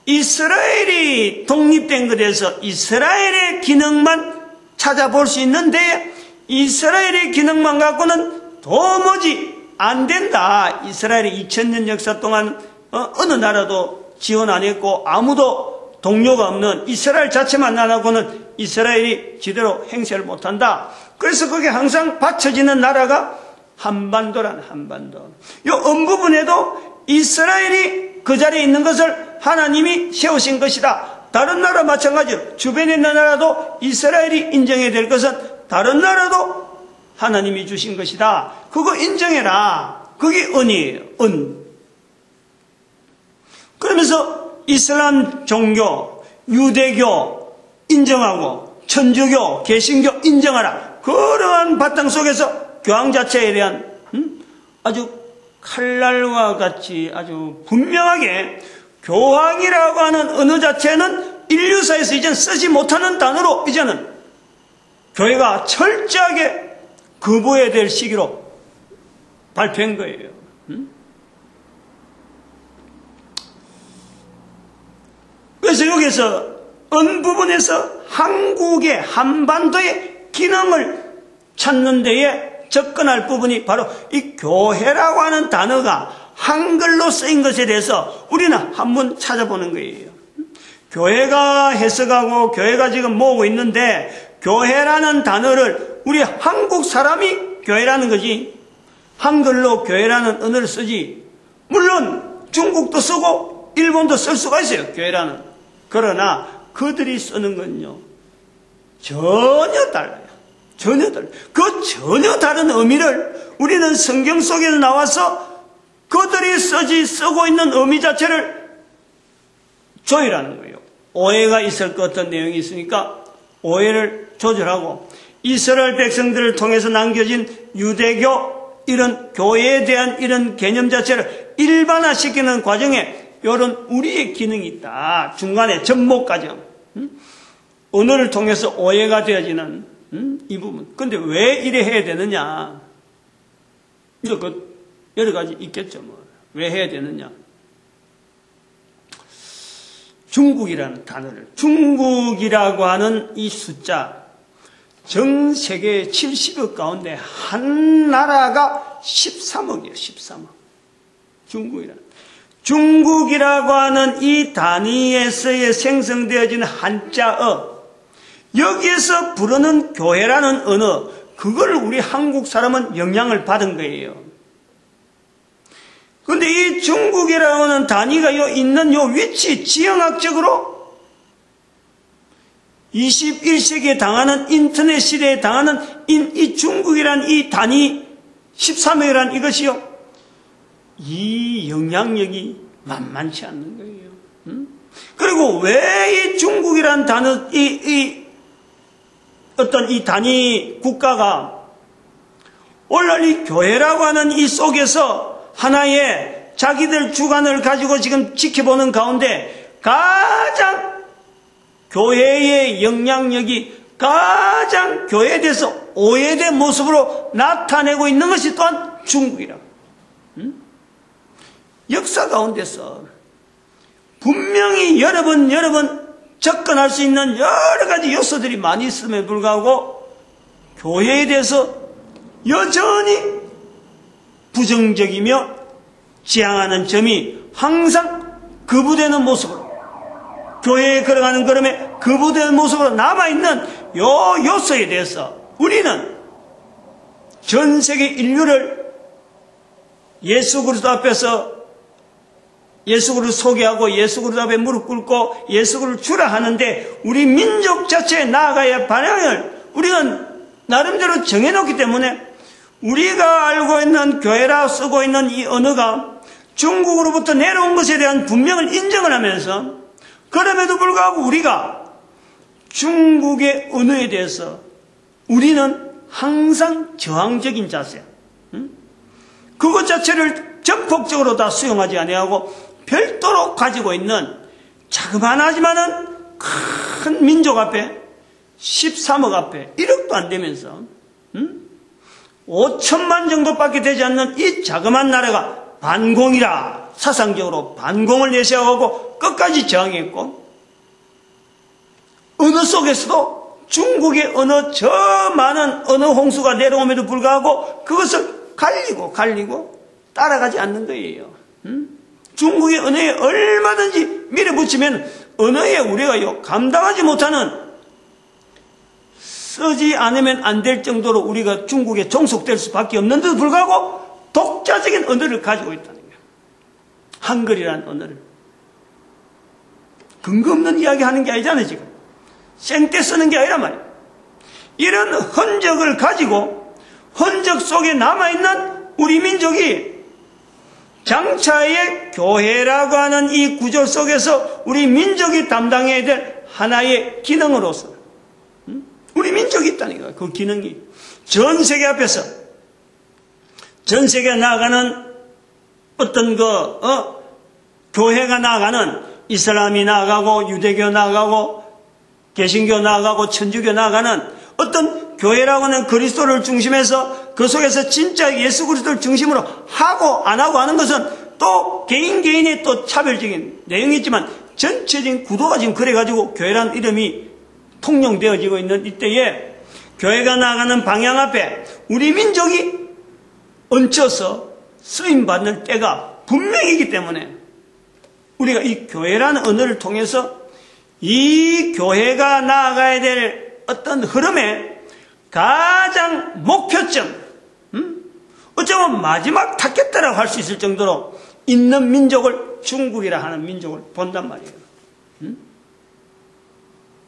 이스라엘이 독립된 것에서 이스라엘의 기능만 찾아볼 수 있는데 이스라엘의 기능만 갖고는 도무지 안 된다. 이스라엘의 2000년 역사 동안 어느 나라도 지원 안 했고 아무도 동료가 없는 이스라엘 자체만 안 하고는 이스라엘이 제대로 행세를 못한다. 그래서 그게 항상 받쳐지는 나라가 한반도라는 한반도. 이 부분에도 이스라엘이 그 자리에 있는 것을 하나님이 세우신 것이다. 다른 나라 마찬가지로 주변에 있는 나라도 이스라엘이 인정해야 될 것은 다른 나라도 하나님이 주신 것이다. 그거 인정해라. 그게 은이에요. 그러면서 이슬람 종교, 유대교 인정하고 천주교, 개신교 인정하라. 그러한 바탕 속에서 교황 자체에 대한 아주 칼날과 같이 아주 분명하게 교황이라고 하는 언어 자체는 인류사에서 이제는 쓰지 못하는 단어로 이제는 교회가 철저하게 거부해야 될 시기로 발표한 거예요. 그래서 여기서 부분에서 한국의 한반도의 기능을 찾는 데에 접근할 부분이 바로 이 교회라고 하는 단어가 한글로 쓰인 것에 대해서 우리는 한번 찾아보는 거예요. 교회가 해석하고 교회가 지금 모으고 있는데 교회라는 단어를 우리 한국 사람이 교회라는 거지 한글로 교회라는 언어를 쓰지. 물론 중국도 쓰고 일본도 쓸 수가 있어요. 교회라는. 그러나 그들이 쓰는 건요 전혀 달라요. 전혀 달라요. 그 전혀 다른 의미를 우리는 성경 속에서 나와서 그들이 쓰고 있는 의미 자체를 조율하는 거예요. 오해가 있을 것 같은 내용이 있으니까 오해를 조절하고 이스라엘 백성들을 통해서 남겨진 유대교 이런 교회에 대한 이런 개념 자체를 일반화시키는 과정에 이런 우리의 기능이 있다. 중간에 접목 과정. 언어를 통해서 오해가 되어지는 이 부분. 근데 왜 이래 해야 되느냐? 여러 가지 있겠죠. 왜 해야 되느냐? 중국이라는 단어를, 중국이라고 하는 이 숫자, 전 세계 70억 가운데 한 나라가 13억이에요. 13억. 중국이라고 하는 이 단위에서의 생성되어지는 한자어, 여기에서 부르는 교회라는 언어, 그걸 우리 한국 사람은 영향을 받은 거예요. 그런데 이 중국이라고 하는 단위가 있는 요 위치, 지형학적으로 21세기에 당하는 인터넷 시대에 당하는 이 중국이란 이 단위 13억이란 이것이요. 이 영향력이 만만치 않는 거예요. 그리고 왜 이 중국이란 단어, 어떤 이 단위 국가가 오늘 이 교회라고 하는 이 속에서 하나의 자기들 주관을 가지고 지금 지켜보는 가운데 가장 교회의 영향력이 가장 교회에 대해서 오해된 모습으로 나타내고 있는 것이 또한 중국이라고. 역사 가운데서 분명히 여러 번 접근할 수 있는 여러 가지 요소들이 많이 있음에 불구하고 교회에 대해서 여전히 부정적이며 지향하는 점이 항상 거부되는 모습으로 교회에 걸어가는 걸음에 거부되는 모습으로 남아있는 요 요소에 대해서 우리는 전 세계 인류를 예수 그리스도 앞에서 예수 그리스도 소개하고 예수 그리스도 앞에 무릎 꿇고 예수 그리스도 주라 하는데 우리 민족 자체에 나아가야 방향을 우리가 나름대로 정해놓기 때문에 우리가 알고 있는 교회라 쓰고 있는 이 언어가 중국으로부터 내려온 것에 대한 분명을 인정을 하면서 그럼에도 불구하고 우리가 중국의 언어에 대해서 우리는 항상 저항적인 자세, 그것 자체를 전폭적으로 다 수용하지 아니하고 별도로 가지고 있는 자그마하지만은 큰 민족 앞에 13억 앞에 1억도 안 되면서 5천만 정도밖에 되지 않는 이 자그마한 나라가 반공이라 사상적으로 반공을 내세워가고 끝까지 저항했고 언어 속에서도 중국의 저 많은 언어 홍수가 내려옴에도 불구하고 그것을 갈리고 따라가지 않는 거예요. 중국의 언어에 얼마든지 밀어붙이면 언어에 우리가 감당하지 못하는 쓰지 않으면 안 될 정도로 우리가 중국에 종속될 수밖에 없는데도 불구하고 독자적인 언어를 가지고 있다는 거예요. 한글이라는 언어를. 근거 없는 이야기 하는 게 아니잖아요, 지금. 생떼 쓰는 게 아니란 말이에요. 이런 흔적을 가지고 흔적 속에 남아있는 우리 민족이 장차의 교회라고 하는 이 구조 속에서 우리 민족이 담당해야 될 하나의 기능으로서 우리 민족이 있다는 거예요. 그 기능이 전 세계 앞에서 전 세계에 나아가는 어떤 교회가 나아가는 이슬람이 나아가고 유대교 나아가고 개신교 나아가고 천주교 나아가는 어떤 교회라고 하는 그리스도를 중심해서 그 속에서 진짜 예수 그리스도를 중심으로 하고 안 하고 하는 것은 또 개인의 또 차별적인 내용이 있지만 전체적인 구도가 지금 그래가지고 교회라는 이름이 통용되어지고 있는 이때에 교회가 나아가는 방향 앞에 우리 민족이 얹혀서 쓰임받는 때가 분명이기 때문에 우리가 이 교회라는 언어를 통해서 이 교회가 나아가야 될 어떤 흐름의 가장 목표점, 어쩌면 마지막 타겟대라고 할 수 있을 정도로 있는 민족을 중국이라 하는 민족을 본단 말이에요.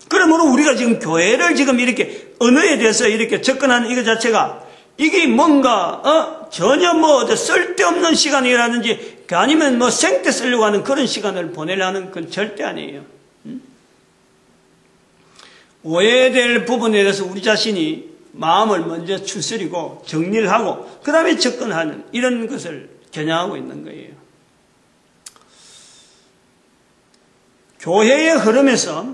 그러므로 우리가 지금 교회를 지금 이렇게 언어에 대해서 이렇게 접근하는 이거 자체가 이게 뭔가 전혀 쓸데없는 시간이라든지 아니면 생떼 쓰려고 하는 그런 시간을 보내려는 건 절대 아니에요. 오해될 부분에 대해서 우리 자신이 마음을 먼저 추스리고 정리를 하고 그 다음에 접근하는 이런 것을 겨냥하고 있는 거예요. 교회의 흐름에서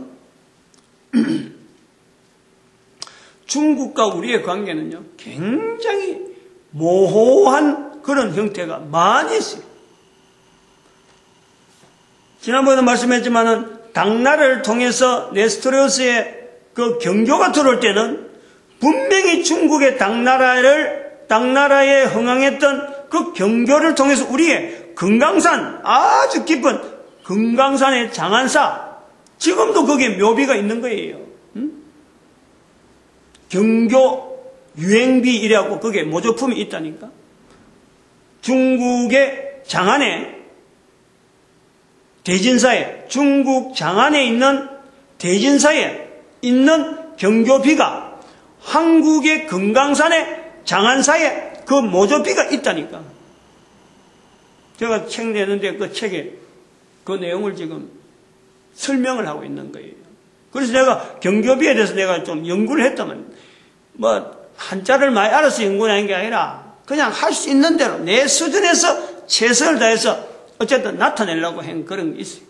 중국과 우리의 관계는요 굉장히 모호한 그런 형태가 많이 있어요. 지난번에도 말씀했지만은 당나라를 통해서 네스토리우스의 그 경교가 들어올 때는 분명히 중국의 당나라에 흥황했던 그 경교를 통해서 우리의 금강산, 아주 깊은 금강산의 장안사, 지금도 거기에 묘비가 있는 거예요. 경교 유행비이라고 거기에 모조품이 있다니까. 중국의 장안에 대진사에, 중국 장안에 있는 대진사에 있는 경교비가 한국의 금강산의 장안사에 그 모조비가 있다니까. 제가 책 내는데 그 책에 그 내용을 지금 설명을 하고 있는 거예요. 그래서 내가 경교비에 대해서 내가 좀 연구를 했다면 한자를 많이 알아서 연구를 하는 게 아니라 그냥 할 수 있는 대로 내 수준에서 최선을 다해서 어쨌든 나타내려고 한 그런 게 있어요.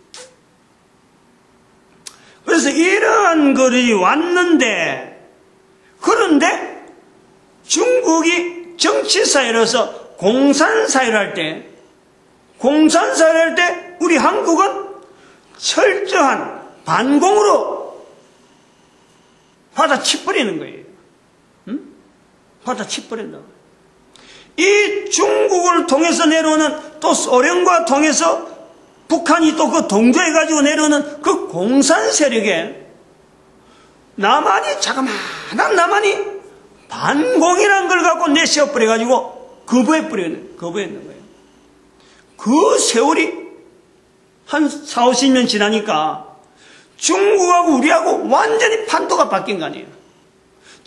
그래서 이러한 글이 왔는데 그런데 중국이 정치사회로서 공산사회를 할 때 우리 한국은 철저한 반공으로 받아치버리는 거예요. 받아치버린다. 이 중국을 통해서 내려오는 또 소련과 통해서 북한이 또 그 동조해가지고 내려오는 그 공산 세력에 자그마한 남한이 반공이라는 걸 갖고 내세워버려가지고 거부했는 거예요. 그 세월이 한 40-50년 지나니까 중국하고 우리하고 완전히 판도가 바뀐 거 아니에요.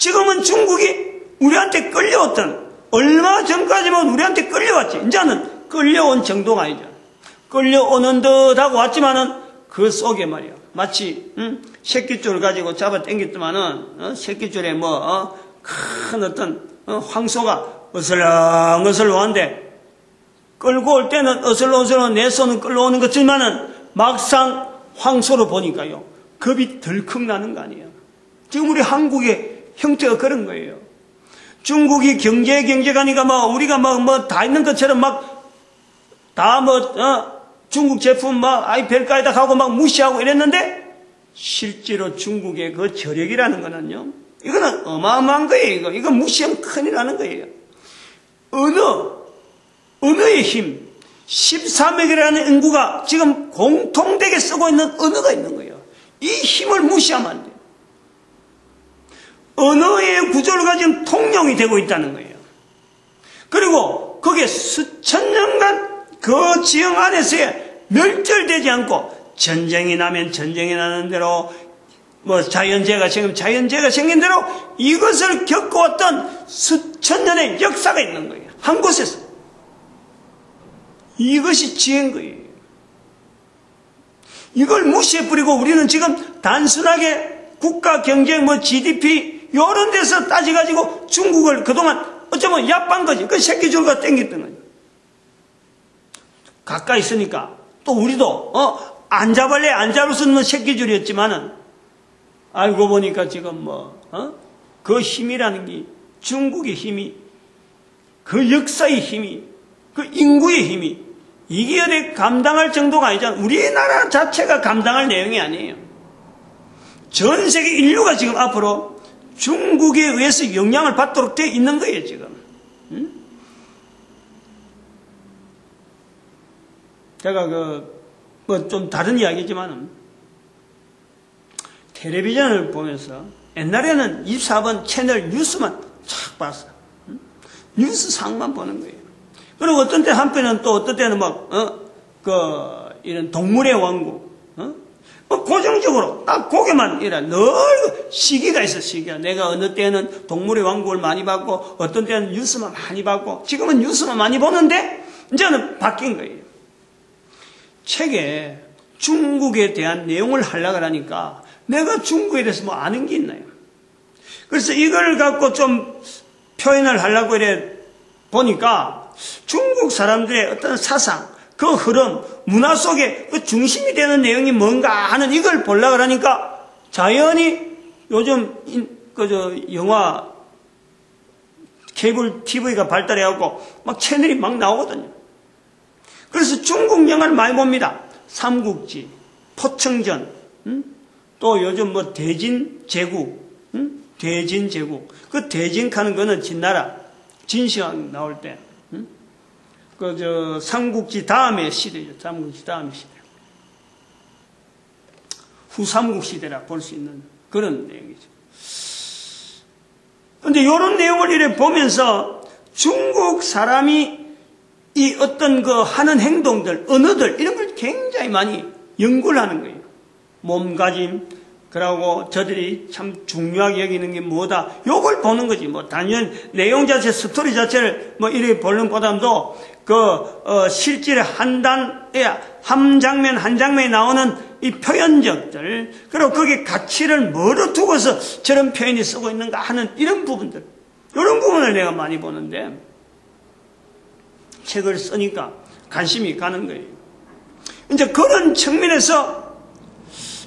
지금은 중국이 우리한테 끌려왔던, 얼마 전까지만 우리한테 끌려왔지. 이제는 끌려온 정도가 아니죠. 끌려오는 듯하고 왔지만은 그 속에 말이야. 마치 새끼줄 가지고 잡아 당겼더만은 새끼줄에 큰 어떤 황소가 어슬렁어슬렁한데 끌고 올 때는 어슬렁어슬렁 내 손은 끌려오는 것지만은 막상 황소로 보니까요 겁이 덜컥 나는 거 아니에요. 지금 우리 한국의 형태가 그런 거예요. 중국이 경제가니까 우리가 다 있는 것처럼 중국 제품 별가에다 가고 무시하고 이랬는데 실제로 중국의 그 저력이라는 거는요, 이거는 어마어마한 거예요. 이거 무시하면 큰일 나는 거예요. 언어의 힘, 13억이라는 인구가 지금 공통되게 쓰고 있는 언어가 있는 거예요. 이 힘을 무시하면 안 돼요. 언어의 구조를 가진 통용이 되고 있다는 거예요. 그리고 그게 수천 년간 그 지형 안에서의 멸절되지 않고 전쟁이 나면 전쟁이 나는 대로 자연재해가 생기면 자연재해가 생긴 대로 이것을 겪어왔던 수천 년의 역사가 있는 거예요. 한 곳에서. 이것이 지혜인 거예요. 이걸 무시해버리고 우리는 지금 단순하게 국가 경제 GDP 이런 데서 따져가지고 중국을 그동안 어쩌면 얕반 거지. 그 새끼줄과 땡겼던 거지. 가까이 있으니까 또 우리도 안 잡을래 안 잡을 수 있는 새끼줄이었지만은 알고 보니까 지금 그 힘이라는 게 중국의 힘이 그 역사의 힘이 그 인구의 힘이 이게 어디 감당할 정도가 아니잖아. 우리나라 자체가 감당할 내용이 아니에요. 전 세계 인류가 지금 앞으로 중국에 의해서 영향을 받도록 되어 있는 거예요 지금. 제가 좀 다른 이야기지만 텔레비전을 보면서 옛날에는 24번 채널 뉴스만 착 봤어. 뉴스 상만 보는 거예요. 그리고 어떤 때 한편은 또 어떤 때는 이런 동물의 왕국, 고정적으로 딱 거기만 늘 시기가 있어, 시기가. 내가 어느 때는 동물의 왕국을 많이 봤고, 어떤 때는 뉴스만 많이 봤고, 지금은 뉴스만 많이 보는데, 이제는 바뀐 거예요. 책에 중국에 대한 내용을 하려고 하니까, 내가 중국에 대해서 아는 게 있나요? 그래서 이걸 갖고 좀 표현을 하려고 이래 보니까, 중국 사람들의 어떤 사상, 그 흐름, 문화 속에 그 중심이 되는 내용이 뭔가 하는 이걸 보려고 하니까 자연히 요즘 영화 케이블 TV가 발달해갖고 채널이 나오거든요. 그래서 중국 영화를 많이 봅니다. 삼국지, 포청전, 또 요즘 대진제국, 대진제국. 그 대진하는 거는 진나라, 진시황 나올 때. 삼국지 다음의 시대죠. 삼국지 다음의 시대. 후삼국 시대라 볼 수 있는 그런 내용이죠. 근데 이런 내용을 이렇게 보면서 중국 사람이 이 어떤 하는 행동들, 언어들, 이런 걸 굉장히 많이 연구를 하는 거예요. 몸가짐, 그러고 저들이 참 중요하게 여기는 게 뭐다. 요걸 보는 거지. 단연 내용 자체, 스토리 자체를 이렇게 보는 것보다도 실제로 한 장면 한 장면에 나오는 이 표현적들, 그리고 거기에 가치를 뭐로 두고서 저런 표현이 쓰고 있는가 하는 이런 부분들. 이런 부분을 내가 많이 보는데, 책을 쓰니까 관심이 가는 거예요. 이제 그런 측면에서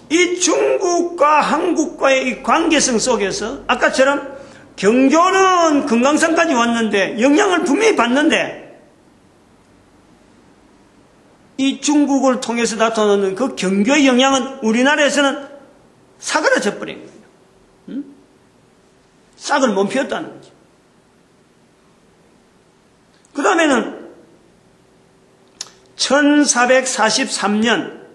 이 중국과 한국과의 이 관계성 속에서 아까처럼 경조는 금강산까지 왔는데 영향을 분명히 받는데 이 중국을 통해서 나타나는 그 경교의 영향은 우리나라에서는 사그라져 버린 거예요. 싹을 못 피웠다는 거죠. 그 다음에는 1443년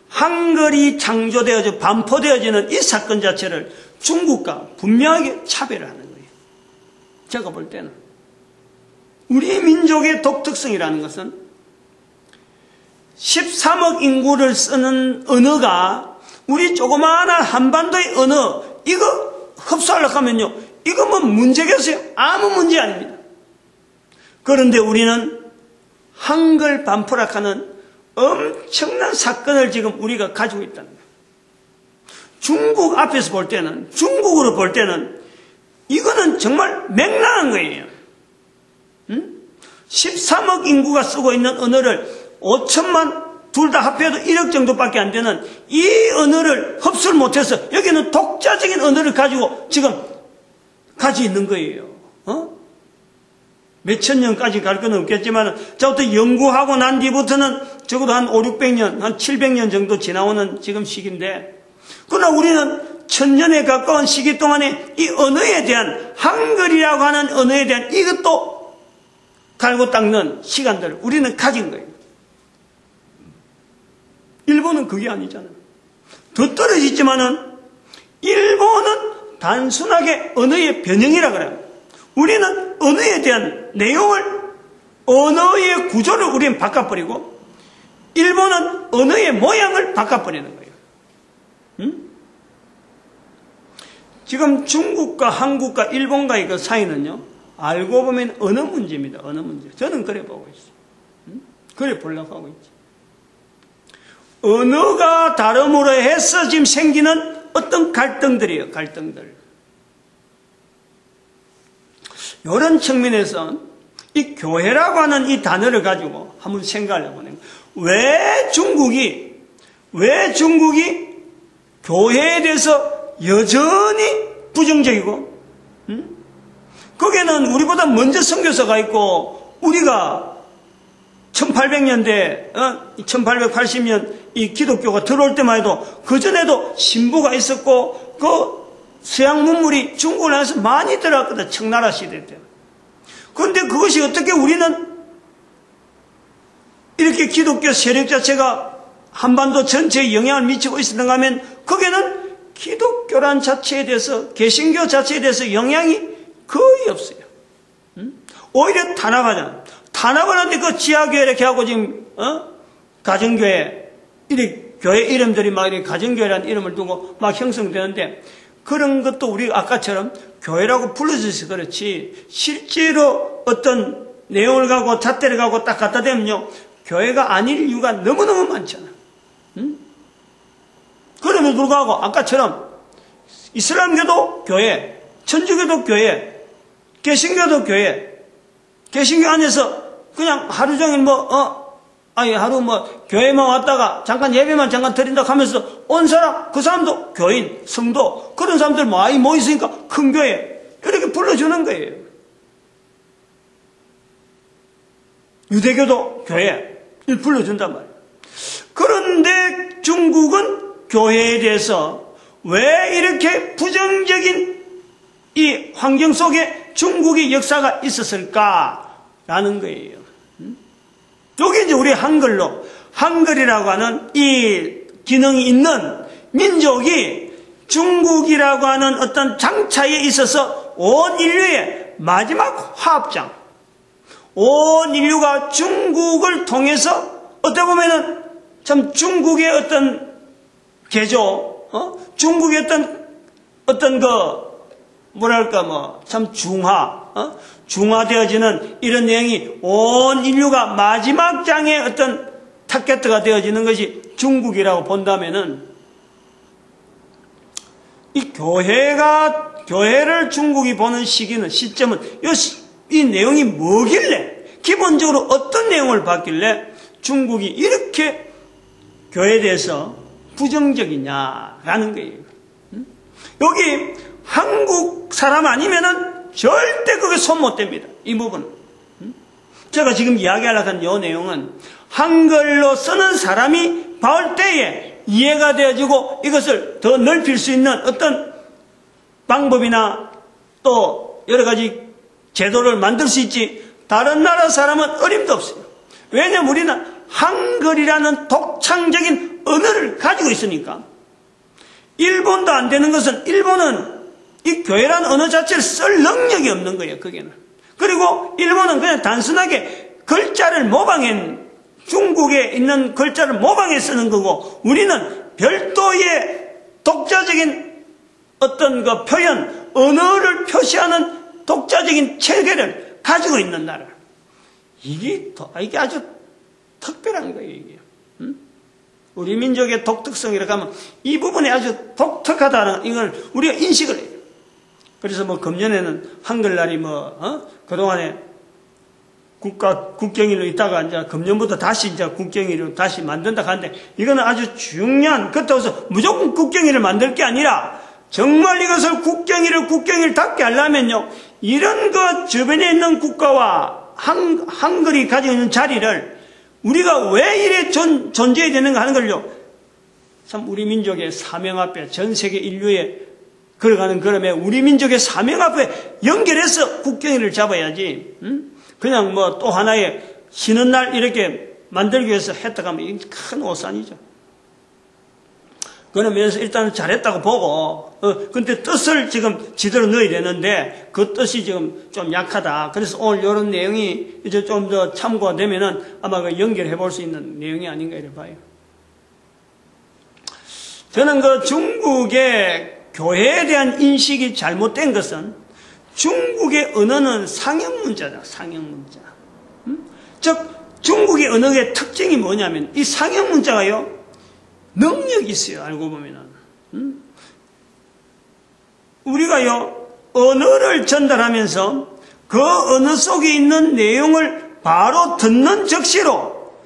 한글이 창조되어져 반포되어지는 이 사건 자체를 중국과 분명하게 차별을 하는 거예요. 제가 볼 때는 우리 민족의 독특성이라는 것은 13억 인구를 쓰는 언어가 우리 조그마한 한반도의 언어 이거 흡수하려고 하면요 이거 뭐 문제겠어요? 아무 문제 아닙니다. 그런데 우리는 한글 반포락하는 엄청난 사건을 지금 우리가 가지고 있다는 거예요. 중국 앞에서 볼 때는, 중국으로 볼 때는 이거는 정말 맹랑한 거예요. 13억 인구가 쓰고 있는 언어를 5천만 둘 다 합해도 1억 정도밖에 안 되는 이 언어를 흡수를 못해서 여기는 독자적인 언어를 가지고 지금 가지고 있는 거예요. 몇천 년까지 갈 건 없겠지만 저부터 연구하고 난 뒤부터는 적어도 한 5, 600년, 한 700년 정도 지나오는 지금 시기인데, 그러나 우리는 1000년에 가까운 시기 동안에 이 언어에 대한, 한글이라고 하는 언어에 대한 이것도 갈고 닦는 시간들을 우리는 가진 거예요. 일본은 그게 아니잖아요. 더 떨어지지만은 일본은 단순하게 언어의 변형이라 그래요. 우리는 언어에 대한 내용을, 언어의 구조를 우리는 바꿔버리고 일본은 언어의 모양을 바꿔버리는 거예요. 지금 중국과 한국과 일본과의 그 사이는요, 알고 보면 언어 문제입니다. 언어 문제. 저는 그래 보고 있어요. 그래 보려고 하고 있지. 언어가 다름으로 해서 지금 생기는 어떤 갈등들이에요. 갈등들. 이런 측면에서 이 교회라고 하는 이 단어를 가지고 한번 생각을 해보는 거예요. 왜 중국이 교회에 대해서 여전히 부정적이고, 거기에는 우리보다 먼저 선교사가 있고, 우리가 1800년대, 1880년 이 기독교가 들어올 때만 해도 그전에도 신부가 있었고, 그 서양 문물이 중국을 해서 많이 들어왔거든. 청나라 시대 때. 그런데 그것이 어떻게 우리는 이렇게 기독교 세력 자체가 한반도 전체에 영향을 미치고 있었는가 하면, 거기에는 기독교란 자체에 대해서, 개신교 자체에 대해서 영향이 거의 없어요. 오히려 탄압하잖아요. 탄압을 하는데 그 지하교회 이렇게 하고 지금, 가정교회, 이렇게 교회 이름들이 막 이렇게 가정교회라는 이름을 두고 막 형성되는데, 그런 것도 우리가 아까처럼 교회라고 불러줘서 그렇지, 실제로 어떤 내용을 가고 잣대를 가고 딱 갖다 대면요, 교회가 아닐 이유가 너무너무 많잖아. 그럼에도 불구하고 아까처럼 이슬람교도 교회, 천주교도 교회, 개신교도 교회, 개신교 안에서 그냥 하루 종일 하루 교회만 왔다가 잠깐 예배만 잠깐 드린다고 하면서 온 사람, 그 사람도 교인, 성도, 그런 사람들 많이 모였으니까 큰 교회, 이렇게 불러주는 거예요. 유대교도 교회, 불러준단 말이에요. 그런데 중국은 교회에 대해서 왜 이렇게 부정적인 이 환경 속에 중국의 역사가 있었을까라는 거예요. 여기 이제 우리 한글이라고 하는 이 기능이 있는 민족이 중국이라고 하는 어떤 장차에 있어서 온 인류의 마지막 화합장, 온 인류가 중국을 통해서 어떻게 보면은 참 중국의 어떤 개조, 중국의 어떤 참 중화되어지는 이런 내용이 온 인류가 마지막 장의 어떤 타겟트가 되어지는 것이 중국이라고 본다면은, 이 교회를 중국이 보는 시점은 이 내용이 뭐길래, 기본적으로 어떤 내용을 봤길래 중국이 이렇게 교회에 대해서 부정적이냐라는 거예요. 여기 한국 사람 아니면은 절대 그게 손 못 댑니다. 이 부분은. 제가 지금 이야기하려고 한 이 내용은 한글로 쓰는 사람이 볼 때에 이해가 되어지고 이것을 더 넓힐 수 있는 어떤 방법이나 또 여러 가지 제도를 만들 수 있지, 다른 나라 사람은 어림도 없어요. 왜냐하면 우리는 한글이라는 독창적인 언어를 가지고 있으니까. 일본도 안 되는 것은, 일본은 이 교회라는 언어 자체를 쓸 능력이 없는 거예요, 거기는. 그리고 일본은 그냥 단순하게 글자를 중국에 있는 글자를 모방해 쓰는 거고, 우리는 별도의 독자적인 어떤 그 표현, 언어를 표시하는 독자적인 체계를 가지고 있는 나라. 이게 아주 특별한 거예요, 이게. 우리 민족의 독특성이라고 하면 이 부분이 아주 독특하다는 이걸 우리가 인식을 해요. 그래서 뭐 금년에는 한글날이 그동안에 국경일로 있다가 이제 금년부터 다시 이제 국경일로 다시 만든다 하는데 이거는 아주 중요한, 그렇다고 해서 무조건 국경일을 만들 게 아니라 정말 이것을 국경일답게 하려면요, 이런 것 주변에 있는 국가와 한글이 가지고 있는 자리를 우리가 왜 이래 존재해야 되는가 하는 걸요, 참 우리 민족의 사명 앞에, 전 세계 인류에 걸어가는 걸음에 우리 민족의 사명 앞에 연결해서 국경일을 잡아야지, 그냥 뭐 또 하나의 쉬는 날 이렇게 만들기 위해서 했다가 하면 큰 오산이죠. 그런 면에서 일단은 잘했다고 보고, 근데 뜻을 지금 제대로 넣어야 되는데, 그 뜻이 지금 좀 약하다. 그래서 오늘 이런 내용이 이제 좀 더 참고가 되면은 아마 그 연결해 볼 수 있는 내용이 아닌가 이래 봐요. 저는 그 중국의 교회에 대한 인식이 잘못된 것은 중국의 언어는 상형문자다, 상형문자. 즉, 중국의 언어의 특징이 뭐냐면, 이 상형문자가요, 능력이 있어요, 알고 보면은. 우리가요, 언어를 전달하면서 그 언어 속에 있는 내용을 바로 듣는 적시로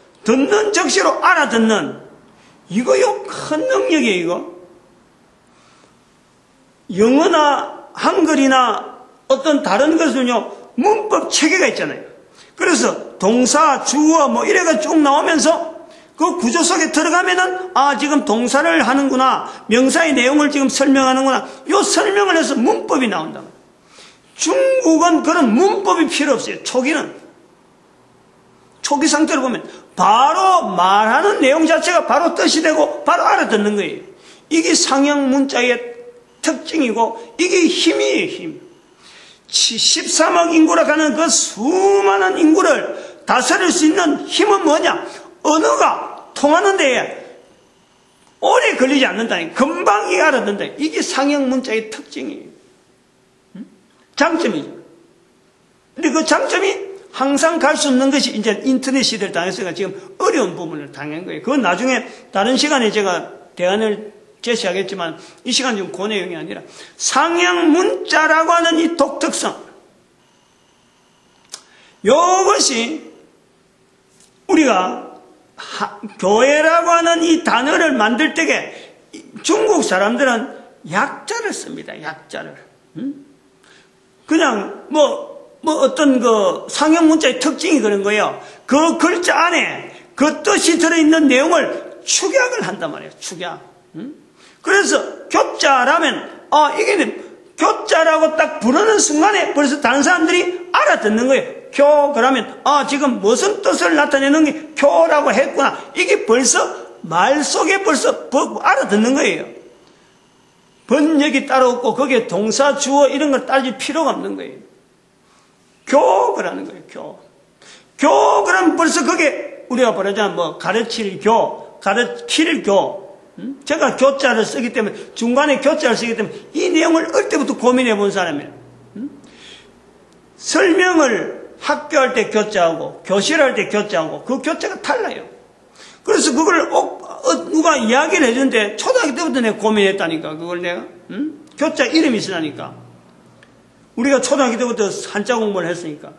알아듣는, 이거요, 큰 능력이에요, 이거. 영어나 한글이나 어떤 다른 것은요, 문법 체계가 있잖아요. 그래서 동사, 주어 뭐 이래가 쭉 나오면서 그 구조 속에 들어가면은 지금 동사를 하는구나, 명사의 내용을 지금 설명하는구나, 요 설명을 해서 문법이 나온다. 중국은 그런 문법이 필요 없어요. 초기 상태로 보면 바로 말하는 내용 자체가 바로 뜻이 되고 바로 알아듣는 거예요. 이게 상형 문자의 특징이고 이게 힘이에요, 힘. 13억 인구라고 하는 그 수많은 인구를 다스릴 수 있는 힘은 뭐냐? 언어가 통하는 데에 오래 걸리지 않는다니, 금방 알아듣는다. 이게 상형 문자의 특징이에요. 장점이죠. 근데 그 장점이 항상 갈 수 없는 것이 이제 인터넷 시대를 당했으니까 지금 어려운 부분을 당한 거예요. 그건 나중에 다른 시간에 제가 대안을 제시하겠지만 이 시간 지금 그 내용이 아니라 상형 문자라고 하는 이 독특성, 이것이 우리가 교회라고 하는 이 단어를 만들 때에 중국 사람들은 약자를 씁니다. 약자를. 그냥 어떤 그 상형 문자의 특징이 그런 거예요. 그 글자 안에 그 뜻이 들어있는 내용을 축약을 한단 말이에요. 축약. 그래서 교자라면 이게 교자라고 딱 부르는 순간에 벌써 다른 사람들이 알아듣는 거예요. 교 그러면 지금 무슨 뜻을 나타내는 게 교라고 했구나. 이게 벌써 말 속에 벌써 알아듣는 거예요. 번역이 따로 없고 거기에 동사 주어 이런 걸 따질 필요가 없는 거예요. 교 그러는 거예요. 교 그러면 벌써 그게 우리가 말하자면 가르칠 교, 가르칠 교. 제가 교자를 쓰기 때문에, 중간에 교자를 쓰기 때문에 이 내용을 어릴 때부터 고민해 본 사람이에요. 설명을 학교할 때 교자하고 교실할 때 교자하고 그 교자가 달라요. 그래서 그걸 누가 이야기를 해주는데 초등학교 때부터 내가 고민했다니까. 그걸 내가 교자 이름이 있으라니까. 우리가 초등학교 때부터 한자 공부를 했으니까.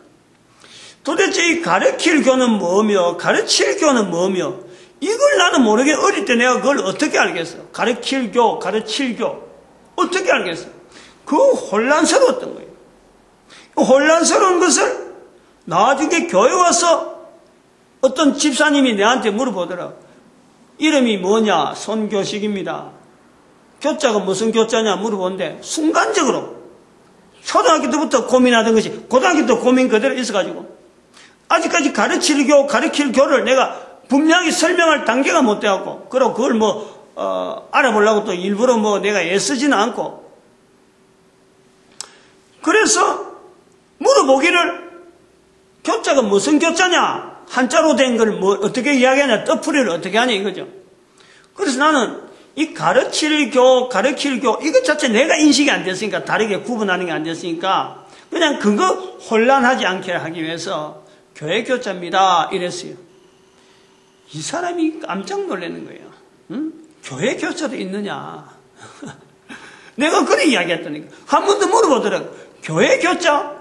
도대체 이 가르칠 교는 뭐며 가르칠 교는 뭐며, 이걸 나는 모르게 어릴 때 내가 그걸 어떻게 알겠어? 가르칠 교, 가르칠 교. 어떻게 알겠어? 그 혼란스러웠던 거예요. 그 혼란스러운 것을 나중에 교회 와서 어떤 집사님이 내한테 물어보더라. 이름이 뭐냐? 손교식입니다. 교자가 무슨 교자냐 물어보는데 순간적으로 초등학교 때부터 고민하던 것이 고등학교 때 고민 그대로 있어가지고 아직까지 가르칠 교를 내가 분명히 설명할 단계가 못 돼갖고, 그리고 그걸 알아보려고 또 일부러 내가 애쓰지는 않고, 그래서 물어보기를, 교자가 무슨 교자냐? 한자로 된 걸 어떻게 이야기하냐? 뜻풀이를 어떻게 하냐? 이거죠. 그래서 나는 이 가르칠 교, 이것 자체 내가 인식이 안 됐으니까, 다르게 구분하는 게 안 됐으니까, 그냥 그거 혼란하지 않게 하기 위해서 교회 교자입니다. 이랬어요. 이 사람이 깜짝 놀라는 거예요. 응? 교회 교자도 있느냐. 내가 그래 이야기했더니, 한 번 더 물어보더라고. 교회 교자?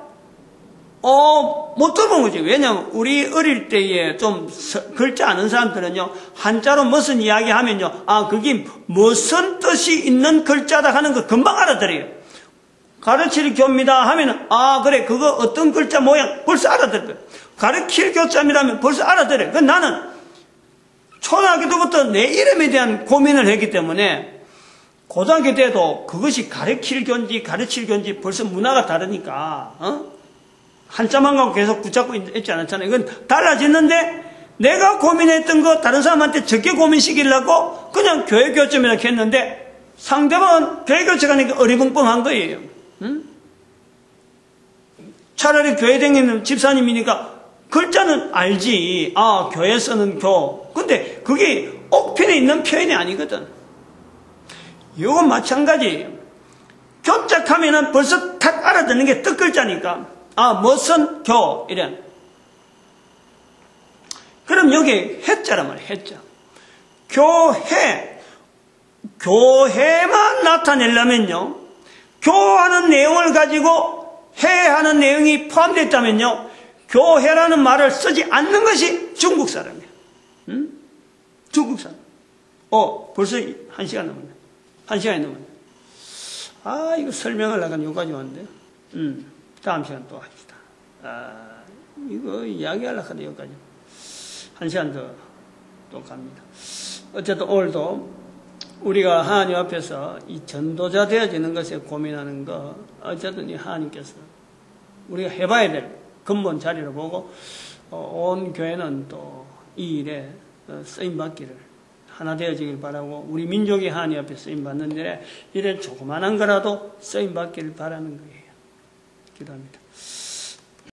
못 들어본 거지. 왜냐면, 우리 어릴 때에 좀 글자 아는 사람들은요, 한자로 무슨 이야기 하면요, 그게 무슨 뜻이 있는 글자다 하는 거 금방 알아들어요. 가르칠 교입니다 하면은, 그래, 그거 어떤 글자 모양 벌써 알아들어요. 가르칠 교자입니다 하면 벌써 알아들어요. 나는 초등학교 때부터 내 이름에 대한 고민을 했기 때문에, 고등학교 때도 그것이 가르칠 교인지 벌써 문화가 다르니까, 한자만 갖고 계속 붙잡고 있지 않았잖아요. 이건 달라졌는데 내가 고민했던 거 다른 사람한테 적게 고민시키려고 그냥 교회 교점이라고 했는데 상대방은 교회 교점 가니까 어리벙벙한 거예요. 응? 차라리 교회 다니는 집사님이니까 글자는 알지. 교회 쓰는 교. 근데 그게 옥편에 있는 표현이 아니거든. 이건 마찬가지예요. 교짝하면은 벌써 탁 알아듣는 게 뜻글자니까. 무슨 교, 이래. 그럼 여기 해자란 말이에요, 해자. 교회만 나타내려면요, 교하는 내용을 가지고 해하는 내용이 포함되어 있다면요, 교회라는 말을 쓰지 않는 것이 중국 사람이에요. 응? 중국 사람. 벌써 1시간 넘었네. 1시간이 넘었네. 이거 설명을 하려면 여기까지 왔는데요. 다음 시간 또 합시다. 이거 이야기하려고 하는데 여기까지. 1시간 또 갑니다. 어쨌든 오늘도 우리가 하나님 앞에서 이 전도자 되어지는 것에 고민하는 거, 어쨌든 이 하나님께서 우리가 해봐야 될 근본 자리를 보고, 온 교회는 또 이 일에 쓰임받기를, 하나 되어지길 바라고, 우리 민족이 하나님 앞에 쓰임받는 일에, 이래 조그만한 거라도 쓰임받기를 바라는 거예요. 기도합니다.